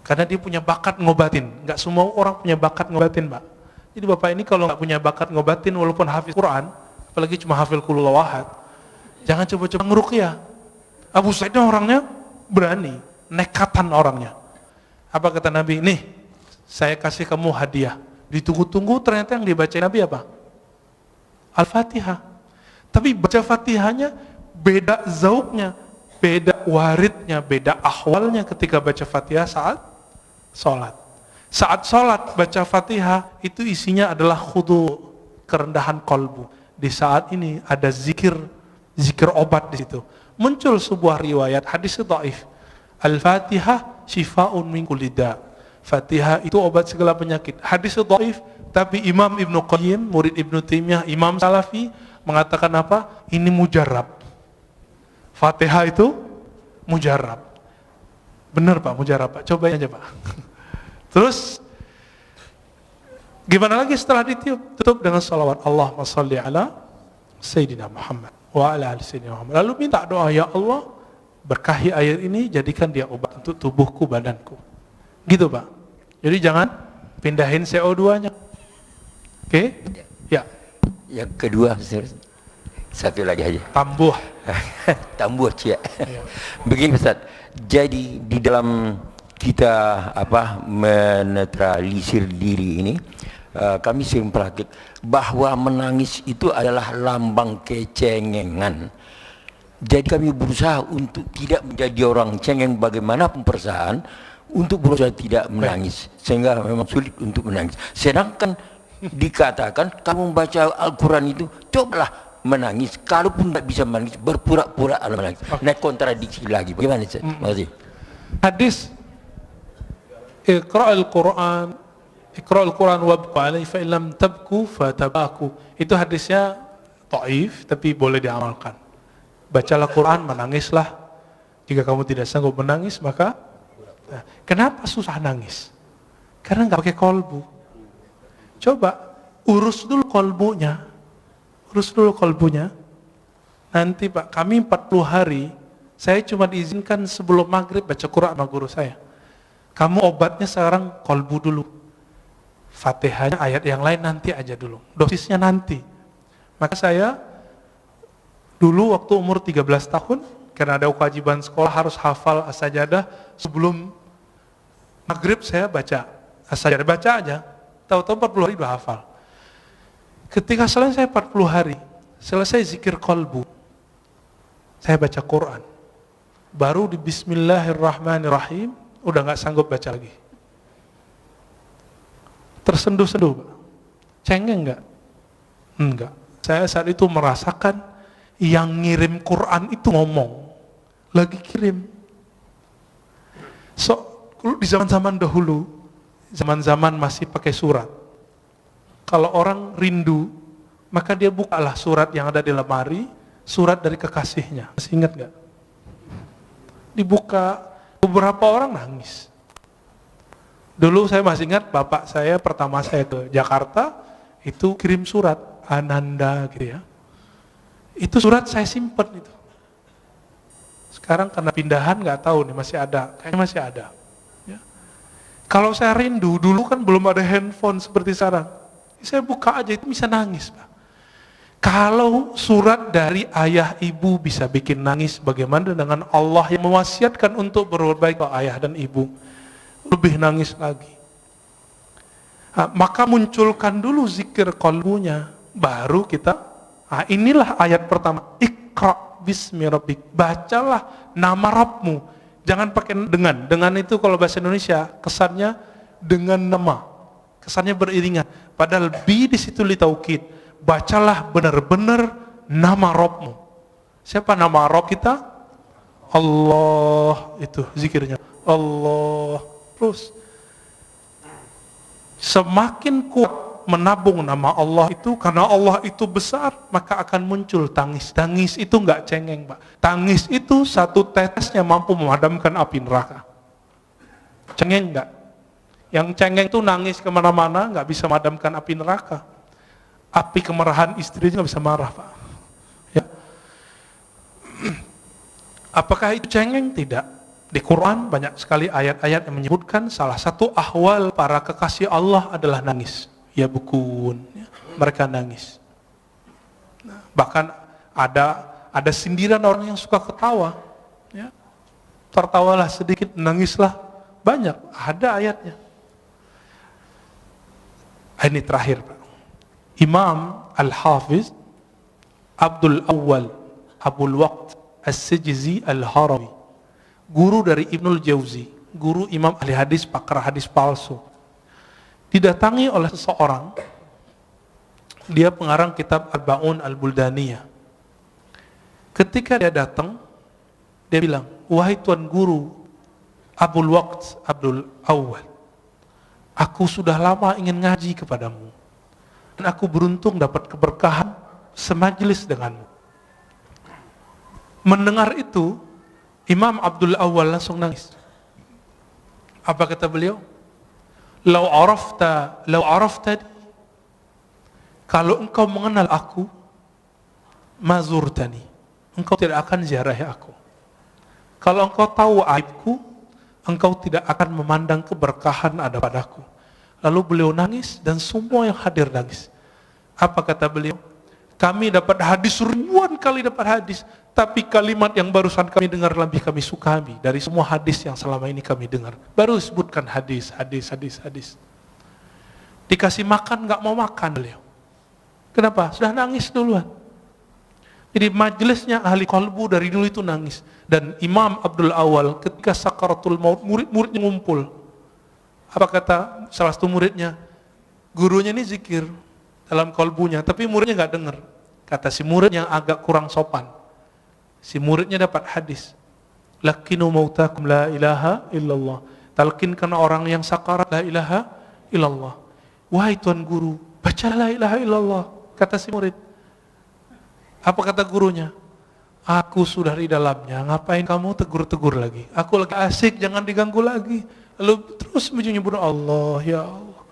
Karena dia punya bakat ngobatin. Gak semua orang punya bakat ngobatin, Pak. Jadi Bapak ini kalau gak punya bakat ngobatin, walaupun hafiz Quran, apalagi cuma hafil qul huwallahu ahad, jangan coba-coba ngeruqyah. Abu Sa'id orangnya berani, nekatan orangnya. Apa kata Nabi? Nih, saya kasih kamu hadiah. Ditunggu-tunggu ternyata yang dibaca Nabi apa? Al-Fatihah. Tapi baca Fatihahnya beda zauknya, beda waridnya, beda ahwalnya ketika baca Fatihah saat sholat. Saat sholat baca Fatihah itu isinya adalah khudu, kerendahan kolbu. Di saat ini ada zikir obat di situ. Muncul sebuah riwayat hadis dhaif. Al-Fatihah shifa'un min kulli da'. Fatihah itu obat segala penyakit. Hadis dhaif, tapi Imam Ibnu Qayyim, murid Ibnu Taimiyah, Imam Salafi mengatakan apa? Ini mujarrab. Fatihah itu mujarrab. Benar Pak, mujarrab Pak. Cobain aja Pak. Terus gimana lagi setelah ditiup? Tutup dengan salawat Allahumma shalli ala Sayyidina Muhammad wa ala ali Sayyidina Muhammad. Lalu minta doa, ya Allah, berkahi air ini, jadikan dia obat untuk tubuhku, badanku. Gitu Pak. Jadi jangan pindahin CO2-nya. Oke? Ya. Yang kedua, satu lagi aja. Tambuh. Tambuh, Cia. Ya. Begini Ustaz, jadi di dalam kita menetralisir diri ini, kami sering praktik bahwa menangis itu adalah lambang kecengengan. Jadi kami berusaha untuk tidak menjadi orang cengeng bagaimanapun perasaan, untuk berusaha tidak menangis, sehingga memang sulit untuk menangis. Sedangkan dikatakan kamu membaca Al-Quran itu cobalah menangis, kalaupun tidak bisa menangis berpura-pura menangis. Nah, kontradiksi lagi. Bagaimana Ustaz? Makasih. Hadis Iqra'ul Quran wabku alaihi fa illam tabku fatabaku. Itu hadisnya dhaif tapi boleh diamalkan. Bacalah Quran, menangislah. Jika kamu tidak sanggup menangis, maka kenapa susah nangis? Karena nggak pakai kolbu. Coba urus dulu kolbunya. Nanti Pak, kami 40 hari, saya cuma diizinkan sebelum maghrib baca Quran sama guru saya. Kamu obatnya sekarang kolbu dulu. Fatihahnya ayat yang lain nanti aja dulu. Dosisnya nanti. Maka saya dulu waktu umur 13 tahun, karena ada kewajiban sekolah harus hafal as-sajadah, sebelum maghrib saya baca as-sajadah, baca aja. Tahu-tahu 40 hari udah hafal. Ketika selesai 40 hari, selesai zikir kolbu, saya baca Quran. Baru di Bismillahirrahmanirrahim, udah gak sanggup baca lagi. Tersenduh-senduh Pak. Cengeng gak? Enggak. Saya saat itu merasakan yang ngirim Quran itu ngomong. Lagi kirim. Di zaman-zaman dahulu, zaman-zaman masih pakai surat. Kalau orang rindu, maka dia bukalah surat yang ada di lemari, surat dari kekasihnya. Masih ingat gak? Dibuka, beberapa orang nangis. Dulu saya masih ingat bapak saya pertama saya ke Jakarta, itu kirim surat, Ananda gitu ya. Itu surat saya simpen itu. Sekarang karena pindahan nggak tahu nih masih ada, kayaknya masih ada. Ya. Kalau saya rindu, dulu kan belum ada handphone seperti sekarang. Saya buka aja itu bisa nangis Pak. Kalau surat dari ayah ibu bisa bikin nangis, bagaimana dengan Allah yang mewasiatkan untuk berbuat baik ke ayah dan ibu? Lebih nangis lagi. Maka munculkan dulu zikir kolbunya, baru kita, inilah ayat pertama, Iqra bismi rabbik, bacalah nama Rabbmu. Jangan pakai dengan itu kalau bahasa Indonesia kesannya dengan nama. kesannya beriringan. Padahal bi di situ litaukid. Bacalah benar-benar nama Rabbmu. Siapa nama Rabb kita? Allah, itu zikirnya. Allah. Terus semakin kuat menabung nama Allah itu, karena Allah itu besar, maka akan muncul tangis. Tangis itu nggak cengeng, Pak. Tangis itu satu tetesnya mampu memadamkan api neraka. Cengeng nggak? Yang cengeng itu nangis kemana-mana, nggak bisa memadamkan api neraka. Api kemarahan istrinya nggak bisa marah, Pak. Ya. Apakah itu cengeng? Tidak. Di Quran banyak sekali ayat-ayat yang menyebutkan salah satu ahwal para kekasih Allah adalah nangis. Ya bukun, ya, mereka nangis. Nah, bahkan ada sindiran orang yang suka ketawa, ya. Tertawalah sedikit, nangislah banyak. Ada ayatnya. Ini terakhir, Pak. Imam Al-Hafiz Abdul Awwal Abul Waqt As-Sijizi Al-Harawi, guru dari Ibnul Jauzi, guru imam ahli hadis, pakar hadis palsu, didatangi oleh seseorang. Dia pengarang kitab Al-Ba'un Al-Buldaniyah. Ketika dia datang, dia bilang, wahai tuan guru Abul Waqt Abdul Awwal, aku sudah lama ingin ngaji kepadamu, dan aku beruntung dapat keberkahan semajlis denganmu. Mendengar itu, Imam Abdul Awwal langsung nangis. Apa kata beliau? Lau arafta, kalau engkau mengenal aku, mazurtani, engkau tidak akan ziarahi aku. Kalau engkau tahu aibku, engkau tidak akan memandang keberkahan ada padaku. Lalu beliau nangis dan semua yang hadir nangis. Apa kata beliau? Kami dapat hadis, ribuan kali dapat hadis, tapi kalimat yang barusan kami dengar lebih kami suka dari semua hadis yang selama ini kami dengar. Baru sebutkan hadis. Dikasih makan nggak mau makan beliau. Kenapa? Sudah nangis duluan. Jadi majelisnya ahli qalbu dari dulu itu nangis. Dan Imam Abdul Awwal ketika sakaratul maut, murid-muridnya ngumpul. Apa kata salah satu muridnya? Gurunya ini zikir dalam kalbunya, tapi muridnya nggak dengar. Kata si murid yang agak kurang sopan, si muridnya dapat hadis, lakinu mautakum la ilaha illallah, talkinkan orang yang sakarat la ilaha illallah. Wahai tuan guru, baca la ilaha illallah. Kata si murid. Apa kata gurunya? Aku sudah di dalamnya, ngapain kamu tegur-tegur lagi? Aku lagi asik, jangan diganggu lagi. Lalu terus menyebut Allah, ya Allah.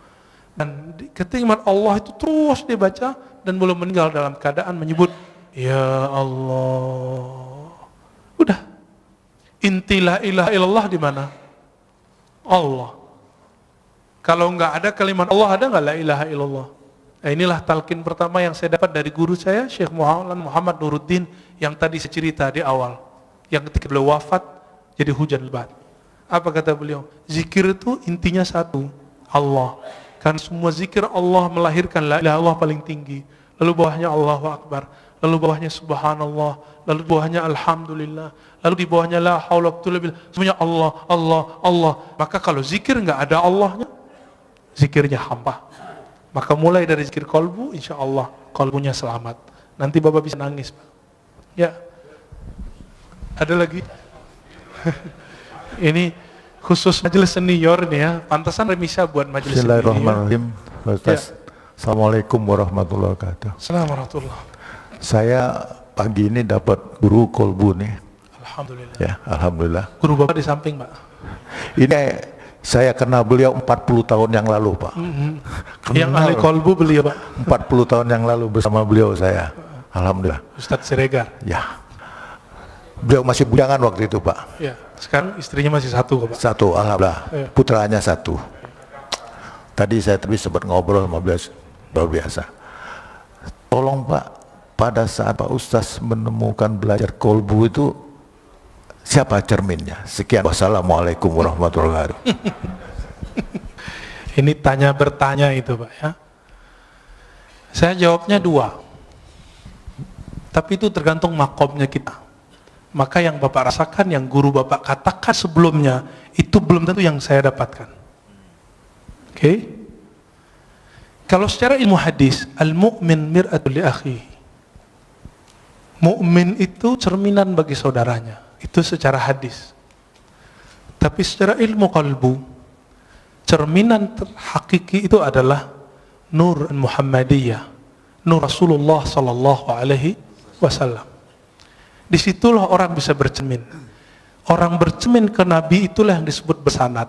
Dan ketika Allah itu terus dibaca dan belum meninggal dalam keadaan menyebut ya Allah. Udah. Inti la ilaha illallah di mana? Allah. Kalau enggak ada kalimat Allah, ada enggak la ilaha illallah? Nah, inilah talqin pertama yang saya dapat dari guru saya, Syekh Muhammad Nuruddin, yang tadi saya cerita di awal. Yang ketika beliau wafat jadi hujan lebat. Apa kata beliau? Zikir itu intinya satu, Allah. Karena semua zikir Allah melahirkan la ilaha illallah paling tinggi. Lalu bawahnya Allahu Akbar. Lalu bawahnya Subhanallah. Lalu bawahnya Alhamdulillah. Lalu di bawahnya la haula wa quwwata illa billah. Semuanya Allah, Allah, Allah. Maka kalau zikir nggak ada Allahnya, zikirnya hampa. Maka mulai dari zikir kolbu, insya Allah kolbunya selamat. Nanti Bapak bisa nangis, Pak. Ya. Ada lagi? Ini khusus majelis senior nih ya. Pantasan remisa buat majelis senior. Bismillahirrahmanirrahim. Ustaz. Ya. Assalamualaikum warahmatullahi wabarakatuh. Assalamualaikum. Saya pagi ini dapat guru kolbu nih. Alhamdulillah. Ya, alhamdulillah. Guru Bapak di samping, Pak. Ini saya kenal beliau 40 tahun yang lalu, Pak. Yang ahli kolbu beliau, Pak. 40 tahun yang lalu bersama beliau saya. Alhamdulillah. Ustadz Siregar. Ya. Beliau masih bujangan waktu itu, Pak. Ya. Sekarang istrinya masih satu, Pak. Satu, alhamdulillah. Ya. Putranya satu. Tadi saya sempat ngobrol sama beliau, luar biasa. Tolong, Pak, pada saat Pak Ustaz menemukan belajar kolbu itu, siapa cerminnya? Sekian. Wassalamualaikum warahmatullahi wabarakatuh. Ini tanya bertanya itu, Pak, ya. Saya jawabnya dua. Tapi itu tergantung makomnya kita. Maka yang Bapak rasakan, yang guru Bapak katakan sebelumnya, itu belum tentu yang saya dapatkan. Oke? Kalau secara ilmu hadis, al-mu'min mir'atul li akhihi. Mukmin itu cerminan bagi saudaranya. Itu secara hadis. Tapi secara ilmu qalbu, cerminan hakiki itu adalah nur Muhammadiyah, nur Rasulullah sallallahu alaihi wasallam. Disitulah orang bisa bercermin. Orang bercermin ke Nabi itulah yang disebut bersanad.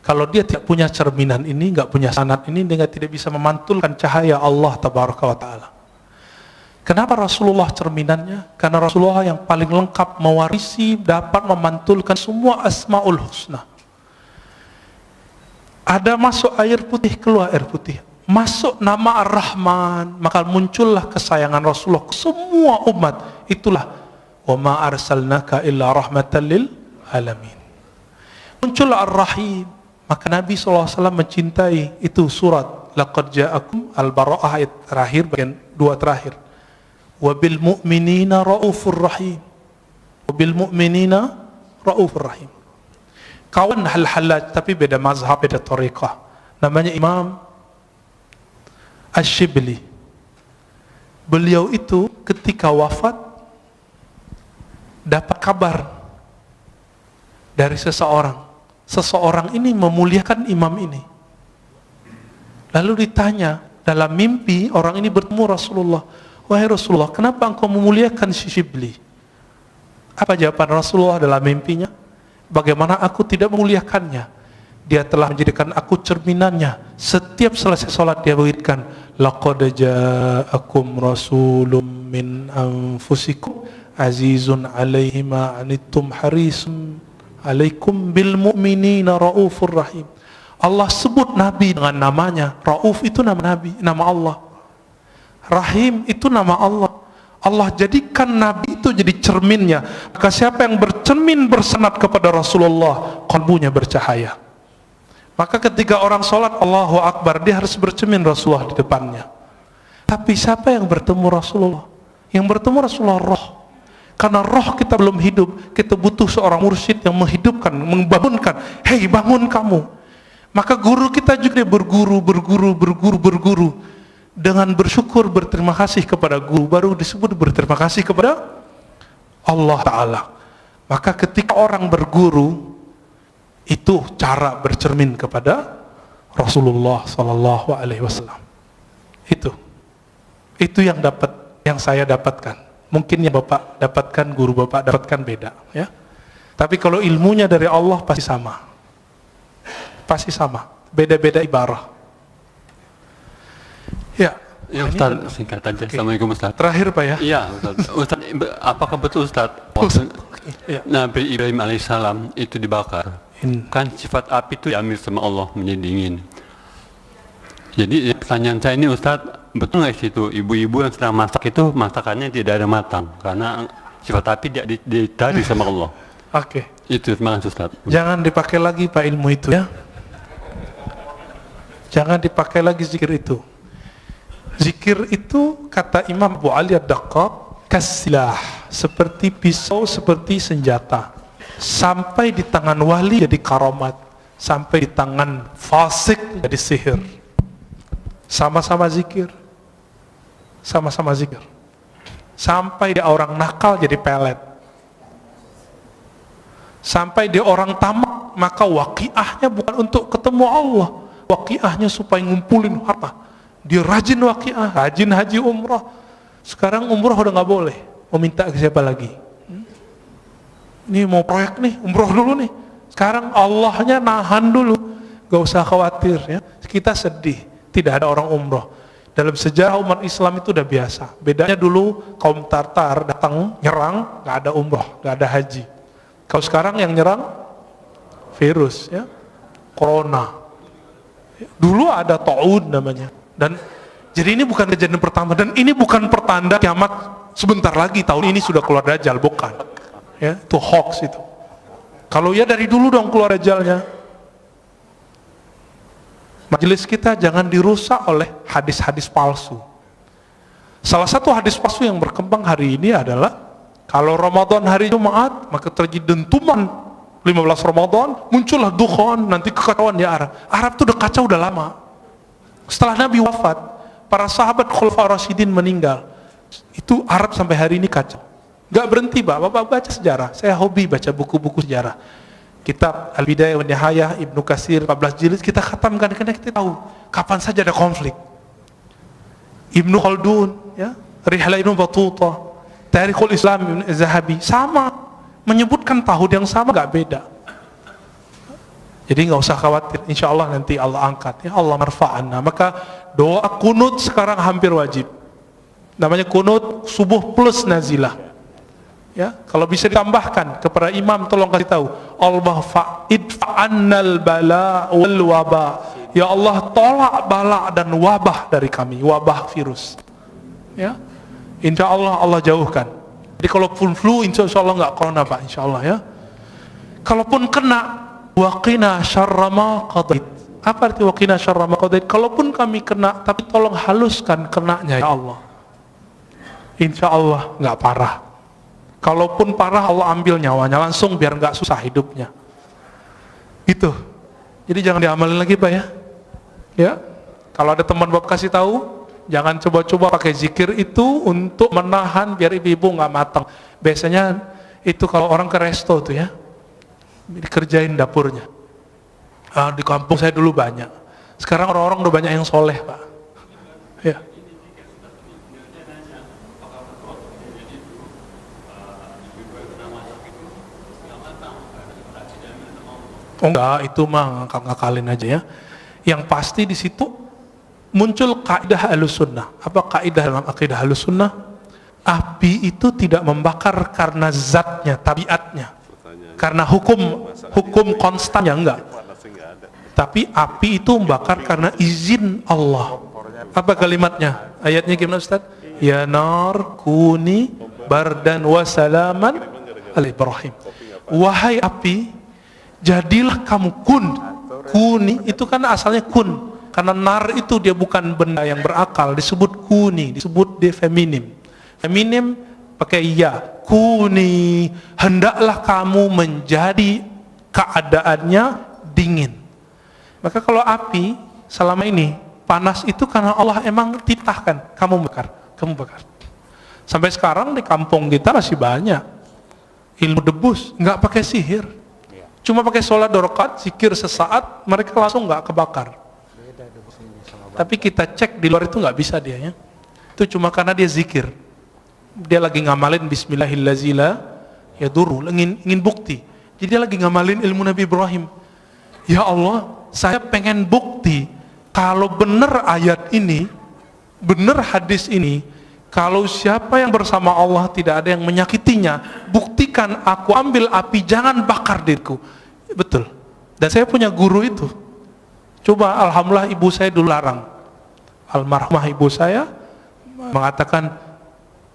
Kalau dia tidak punya cerminan ini, nggak punya sanad ini, dia tidak bisa memantulkan cahaya Allah tabaraka wa ta'ala. Kenapa Rasulullah cerminannya? Karena Rasulullah yang paling lengkap mewarisi, dapat memantulkan semua asmaul husna. Ada masuk air putih, keluar air putih. Masuk nama Ar-Rahman, maka muncullah kesayangan Rasulullah ke semua umat. Itulah wa ma arsalnaka illa rahmatan lil alamin. Muncul Ar-Rahim, maka Nabi SAW mencintai. Itu surat laqad ja'akum Al-Bara'ah ayat terakhir, bagian 2 terakhir. Wabil mu'minina ra'ufur rahim. Wabil mu'minina ra'ufur rahim. Kawan Hal-Hallaj, tapi beda mazhab, beda tariqah. Namanya Imam Ash-Shibli. Beliau itu ketika wafat dapat kabar dari seseorang. Seseorang ini memuliakan imam ini. Lalu ditanya, dalam mimpi orang ini bertemu Rasulullah. Wahai Rasulullah, kenapa engkau memuliakan si Shibli? Apa jawaban Rasulullah dalam mimpinya? Bagaimana aku tidak memuliakannya? Dia telah menjadikan aku cerminannya. Setiap selesai sholat dia berikan, laqad ja'akum rasulun min anfusikum azizun alaihi ma anittum harisun alaikum bil mu'minina raufur rahim. Allah sebut Nabi dengan namanya. Rauf itu nama Nabi, nama Allah. Rahim itu nama Allah. Allah jadikan Nabi itu jadi cerminnya. Maka siapa yang bercermin bersenat kepada Rasulullah, kalbunya bercahaya. Maka ketika orang sholat Allahu Akbar, dia harus bercermin Rasulullah di depannya. Tapi siapa yang bertemu Rasulullah? Yang bertemu Rasulullah roh. Karena roh kita belum hidup, kita butuh seorang mursyid yang menghidupkan, membangunkan. Hei, bangun kamu. Maka guru kita juga berguru dengan bersyukur, berterima kasih kepada guru, baru disebut berterima kasih kepada Allah Ta'ala. Maka ketika orang berguru, itu cara bercermin kepada Rasulullah Sallallahu Alaihi Wasallam. Itu yang saya dapatkan. Mungkin yang Bapak dapatkan, guru Bapak dapatkan beda, ya. Tapi kalau ilmunya dari Allah pasti sama. Pasti sama. Beda-beda ibarah. Ya, Ustaz, singkat aja. Okay. Assalamualaikum Ustaz. Terakhir Pak ya. Iya Ustaz. Ustaz, apakah betul Ustaz Ya. Nabi Ibrahim alaihissalam itu dibakar? Kan sifat api itu diambil sama Allah menjadi dingin. Jadi pertanyaan saya ini Ustaz, betul nggak situ ibu-ibu yang sedang masak itu masakannya tidak ada matang karena sifat api ditarik sama Allah? Oke. Itu terima kasih Ustaz. Jangan dipakai lagi Pak ilmu itu ya. Jangan dipakai lagi zikir itu. Zikir itu kata Imam Abu Ali Ad-Daqqaq kasilah, seperti pisau, seperti senjata. Sampai di tangan wali jadi karamat, sampai di tangan fasik jadi sihir. Sama-sama zikir. Sama-sama zikir. Sampai dia orang nakal jadi pelet. Sampai dia orang tamak, maka waqiahnya bukan untuk ketemu Allah. Waqiahnya supaya ngumpulin harta. Dia rajin waqiah, rajin haji umrah. Sekarang umrah udah nggak boleh. Mau minta ke siapa lagi? Ini mau proyek nih, umrah dulu nih. Sekarang Allahnya nahan dulu, gak usah khawatir ya. Kita sedih, tidak ada orang umrah. Dalam sejarah umat Islam itu udah biasa. Bedanya dulu kaum Tartar datang nyerang, gak ada umrah, gak ada haji. Kalau sekarang yang nyerang virus ya, corona. Dulu ada ta'ud namanya. Dan jadi ini bukan kejadian pertama, dan ini bukan pertanda kiamat sebentar lagi, tahun ini sudah keluar Dajjal, bukan ya, itu hoax itu. Kalau ya dari dulu dong keluar Dajjalnya. Majelis kita jangan dirusak oleh hadis-hadis palsu. Salah satu hadis palsu yang berkembang hari ini adalah kalau Ramadan hari Jumat maka terjadi dentuman 15 Ramadan, muncullah dukhan, nanti kekacauan di Arab. Arab itu udah kacau udah lama. Setelah Nabi wafat, para sahabat Khulafaur Rasyidin meninggal. Itu Arab sampai hari ini kacau. Gak berhenti, Bapak baca sejarah. Saya hobi baca buku-buku sejarah. Kitab Al-Bidayah wa Nihayah, Ibnu Katsir 14 jilid kita khatamkan karena kita tahu kapan saja ada konflik. Ibnu Khaldun, ya, Rihlah Ibnu Battuta, Tarikhul Islam Ibnu Zahabi, sama menyebutkan tahun yang sama, gak beda. Jadi nggak usah khawatir, insya Allah nanti Allah angkat, ya Allah marfa'anna. Maka doa kunut sekarang hampir wajib. Namanya kunut subuh plus nazilah. Ya, kalau bisa ditambahkan kepada imam, tolong kasih tahu, Allah fa'idfa'annal bala wal waba. Ya Allah, tolak bala dan wabah dari kami, wabah virus. Ya, insya Allah Allah jauhkan. Jadi kalaupun flu, insya Allah nggak corona Pak, insya Allah ya. Kalaupun kena, waqina syarra ma qadait. Apa arti waqina syarra ma qadait? Kalaupun kami kena, tapi tolong haluskan kenanya ya Allah. Insya Allah nggak parah. Kalaupun parah, Allah ambil nyawanya langsung biar nggak susah hidupnya. Itu. Jadi jangan diamalin lagi Pak ya. Ya. Kalau ada teman Bapak kasih tahu, jangan coba-coba pakai zikir itu untuk menahan biar ibu-ibu nggak matang. Biasanya itu kalau orang ke resto tuh ya, dikerjain dapurnya. Di kampung saya dulu banyak. Sekarang orang-orang udah banyak yang soleh Pak. Ya. Oh enggak, itu mah ngakalin aja ya. Yang pasti di situ muncul kaidah Ahlussunnah. Apa kaidah dalam akidah Ahlussunnah? Api itu tidak membakar karena zatnya, tabiatnya. Karena hukum konstannya enggak. Tapi api itu membakar karena izin Allah. Apa kalimatnya? Ayatnya gimana Ustaz? Ya nar kuni bardan wa salaman ala Ibrahim. Wahai api, jadilah kamu kuni itu kan asalnya kun, karena nar itu dia bukan benda yang berakal, disebut kuni, disebut dia feminim pakai ya, kuni, hendaklah kamu menjadi keadaannya dingin. Maka kalau api selama ini panas itu karena Allah emang titahkan kamu bakar. Sampai sekarang di kampung kita masih banyak ilmu debus, nggak pakai sihir. Cuma pakai sholat 2 rakaat, zikir sesaat, mereka langsung nggak kebakar. Tapi kita cek di luar itu nggak bisa dia ya. Itu cuma karena dia zikir. Dia lagi ngamalin Bismillahirrahmanirrahim, ya duru, ingin bukti. Jadi dia lagi ngamalin ilmu Nabi Ibrahim. Ya Allah, saya pengen bukti kalau benar ayat ini, benar hadis ini, kalau siapa yang bersama Allah tidak ada yang menyakitinya, buktikan aku ambil api, jangan bakar diriku. Betul. Dan saya punya guru itu. Coba, alhamdulillah ibu saya dulu larang. Almarhumah ibu saya mengatakan,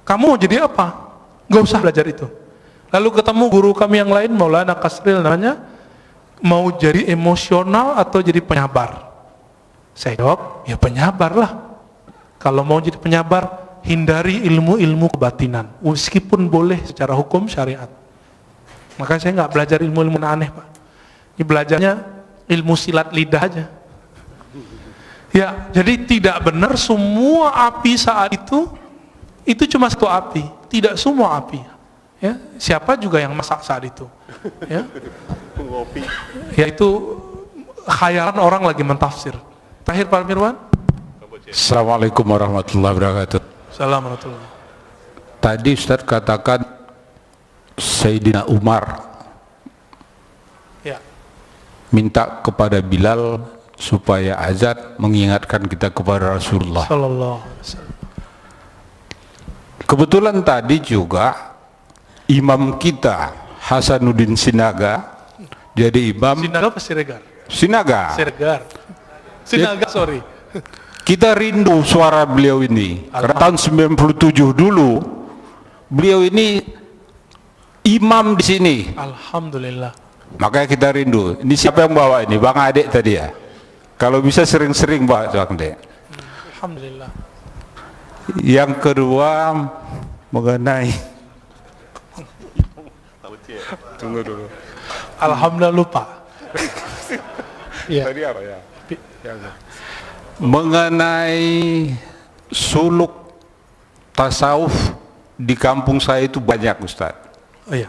kamu mau jadi apa? Gak usah belajar itu. Lalu ketemu guru kami yang lain, Maulana Kasril namanya, mau jadi emosional atau jadi penyabar? Saya jawab, ya penyabar lah. Kalau mau jadi penyabar, hindari ilmu-ilmu kebatinan, meskipun boleh secara hukum syariat. Maka saya nggak belajar ilmu-ilmu aneh Pak. Ini belajarnya ilmu silat lidah aja. Ya, jadi tidak benar semua api saat itu cuma satu api, tidak semua api. Ya, siapa juga yang masak saat itu? Ya, ya itu khayalan orang lagi mentafsir. Terakhir Pak Mirwan. Assalamualaikum warahmatullahi wabarakatuh. Assalamualaikum. Tadi Ustaz katakan Sayyidina Umar Ya. minta kepada Bilal supaya azan mengingatkan kita kepada Rasulullah. Sallallahu alaihi wasallam. Kebetulan tadi juga imam kita Hasanuddin Sinaga jadi imam. Sinaga apa Siregar? Sinaga. Sinaga, sorry. Kita rindu suara beliau ini. Karena tahun 97 dulu beliau ini imam di sini. Alhamdulillah. Makanya kita rindu. Ini siapa yang bawa ini? Bang Adek tadi ya. Kalau bisa sering-sering bawa Bang Adek. Alhamdulillah. Yang kedua mengenai tunggu dulu. Alhamdulillah lupa. Ya. Tadi apa ya? mengenai suluk tasawuf di kampung saya itu banyak, Ustaz. Oh iya.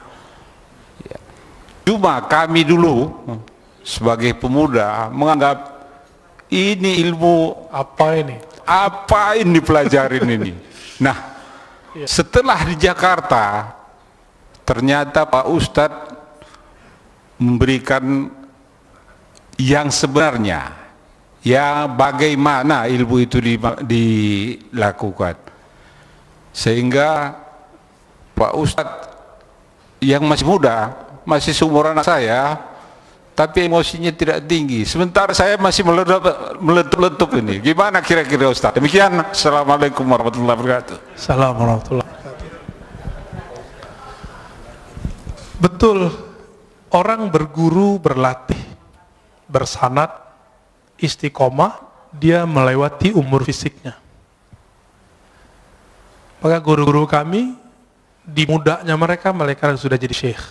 Cuma kami dulu sebagai pemuda menganggap ini ilmu Apa ini? apa ini pelajarin ini. Nah, setelah di Jakarta ternyata Pak Ustadz memberikan yang sebenarnya, ya bagaimana ilmu itu dilakukan, sehingga Pak Ustadz yang masih muda, masih seumuran saya, tapi emosinya tidak tinggi, sementara saya masih meletup-letup ini. Gimana kira-kira Ustadz? Demikian, Assalamualaikum warahmatullahi wabarakatuh. Assalamualaikum warahmatullahi wabarakatuh. Betul, orang berguru, berlatih, bersanad, istiqomah, dia melewati umur fisiknya. Maka guru-guru kami, di mudanya mereka sudah jadi syekh.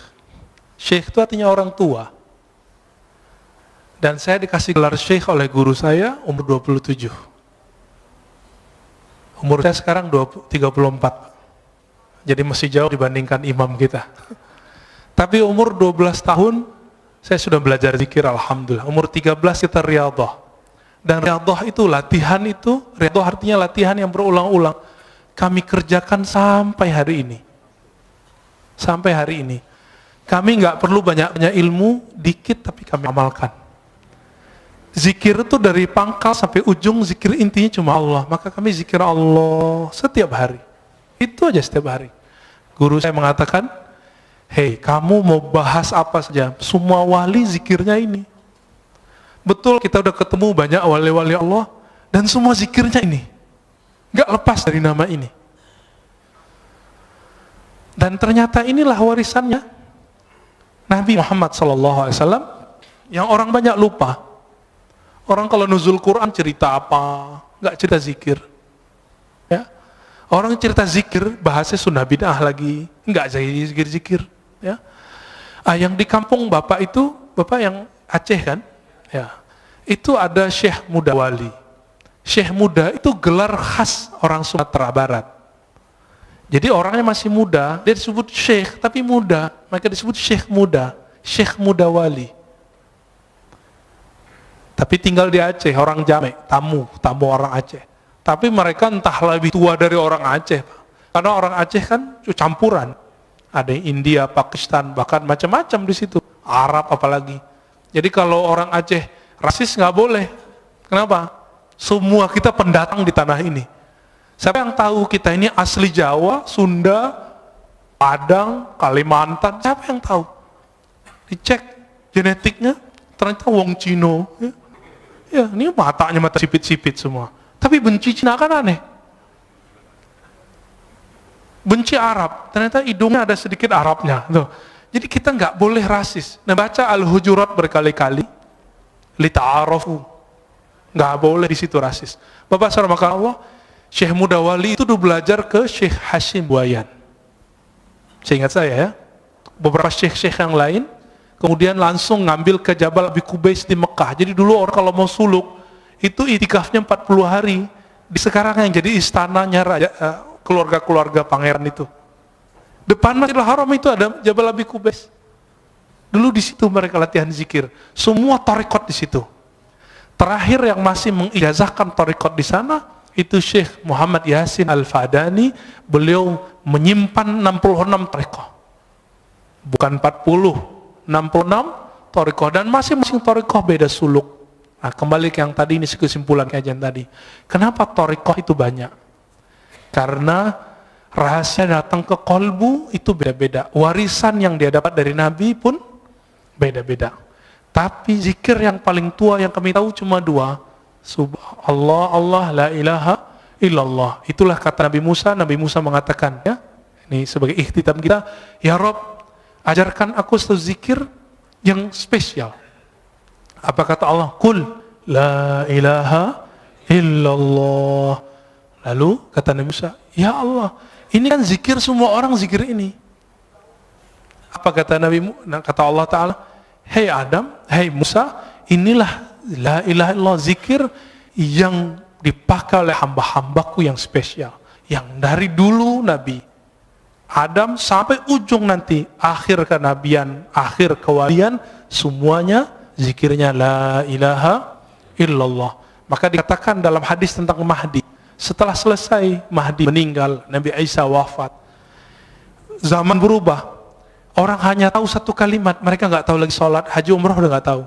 Syekh itu artinya orang tua. Dan saya dikasih gelar syekh oleh guru saya umur 27. Umur saya sekarang 34. Jadi masih jauh dibandingkan imam kita. Tapi umur 12 tahun saya sudah belajar zikir, alhamdulillah. Umur 13 kita riyadhah. Dan riyadhah itu latihan itu, riyadhah artinya latihan yang berulang-ulang. Kami kerjakan sampai hari ini. Sampai hari ini. Kami nggak perlu banyak-banyak ilmu, dikit tapi kami amalkan. Zikir itu dari pangkal sampai ujung, zikir intinya cuma Allah. Maka kami zikir Allah setiap hari. Itu aja setiap hari. Guru saya mengatakan, hei, kamu mau bahas apa saja, semua wali zikirnya ini. Betul, kita udah ketemu banyak wali-wali Allah, dan semua zikirnya ini. Gak lepas dari nama ini. Dan ternyata inilah warisannya Nabi Muhammad SAW, yang orang banyak lupa. Orang kalau nuzul Quran cerita apa, gak cerita zikir. Ya. Orang cerita zikir, bahasnya sunnah bid'ah lagi, gak jadi zikir-zikir. Ya. Yang di kampung bapak itu, bapak yang Aceh kan, ya, itu ada Syekh Muda Wali. Syekh Muda itu gelar khas orang Sumatera Barat. Jadi orangnya masih muda, dia disebut Syekh tapi muda, maka disebut Syekh Muda, Syekh Muda Wali. Tapi tinggal di Aceh, orang Jamek, tamu orang Aceh. Tapi mereka entah lebih tua dari orang Aceh, karena orang Aceh kan campuran. Ada yang India, Pakistan, bahkan macam-macam di situ. Arab apalagi. Jadi kalau orang Aceh rasis nggak boleh. Kenapa? Semua kita pendatang di tanah ini. Siapa yang tahu kita ini asli Jawa, Sunda, Padang, Kalimantan? Siapa yang tahu? Dicek genetiknya, ternyata wong Cino. Ya, ini matanya mata sipit-sipit semua. Tapi benci Cina kan aneh. Benci Arab, ternyata hidungnya ada sedikit Arabnya. Tuh. Jadi kita nggak boleh rasis. Nah, baca Al-Hujurat berkali-kali, lita'arafu. Nggak boleh di situ rasis. Bapak saudara maka Allah, Syekh Muda Wali itu dulu belajar ke Syekh Hashim Buayan. Seingat saya ya, beberapa syekh-syekh yang lain, kemudian langsung ngambil ke Jabal Abi Qubais di Mekah. Jadi dulu orang kalau mau suluk, itu itikafnya 40 hari. Di sekarang yang jadi istananya raja, keluarga-keluarga pangeran itu. Depan Masjidil Haram itu ada Jabal Abi Qubais. Dulu di situ mereka latihan zikir. Semua tarekat di situ. Terakhir yang masih mengijazahkan tarekat di sana, itu Syekh Muhammad Yasin Al-Fadani. Beliau menyimpan 66 tarekat. Bukan 40, 66 tarekat. Dan masing-masing tarekat beda suluk. Nah, kembali ke yang tadi, ini kesimpulan kajian tadi. Kenapa tarekat itu banyak? Karena rahasia datang ke kolbu itu beda-beda. Warisan yang dia dapat dari Nabi pun beda-beda. Tapi zikir yang paling tua yang kami tahu cuma 2. Subhanallah, Allah, la ilaha illallah. Itulah kata Nabi Musa. Nabi Musa mengatakan, ya, ini sebagai ikhtitam kita, ya Rob, ajarkan aku satu zikir yang spesial. Apa kata Allah? Qul la ilaha illallah. Lalu kata Nabi Musa, ya Allah, ini kan zikir semua orang zikir ini. Apa kata kata Allah Ta'ala? Hei Adam, hei Musa, inilah la ilaha illallah, zikir yang dipakai oleh hamba-hambaku yang spesial, yang dari dulu Nabi Adam sampai ujung nanti akhir kenabian, akhir kewalian, semuanya zikirnya la ilaha illallah. Maka dikatakan dalam hadis tentang Mahdi, setelah selesai Mahdi meninggal, Nabi Isa wafat, zaman berubah. Orang hanya tahu satu kalimat, mereka nggak tahu lagi sholat, haji, umrah udah nggak tahu.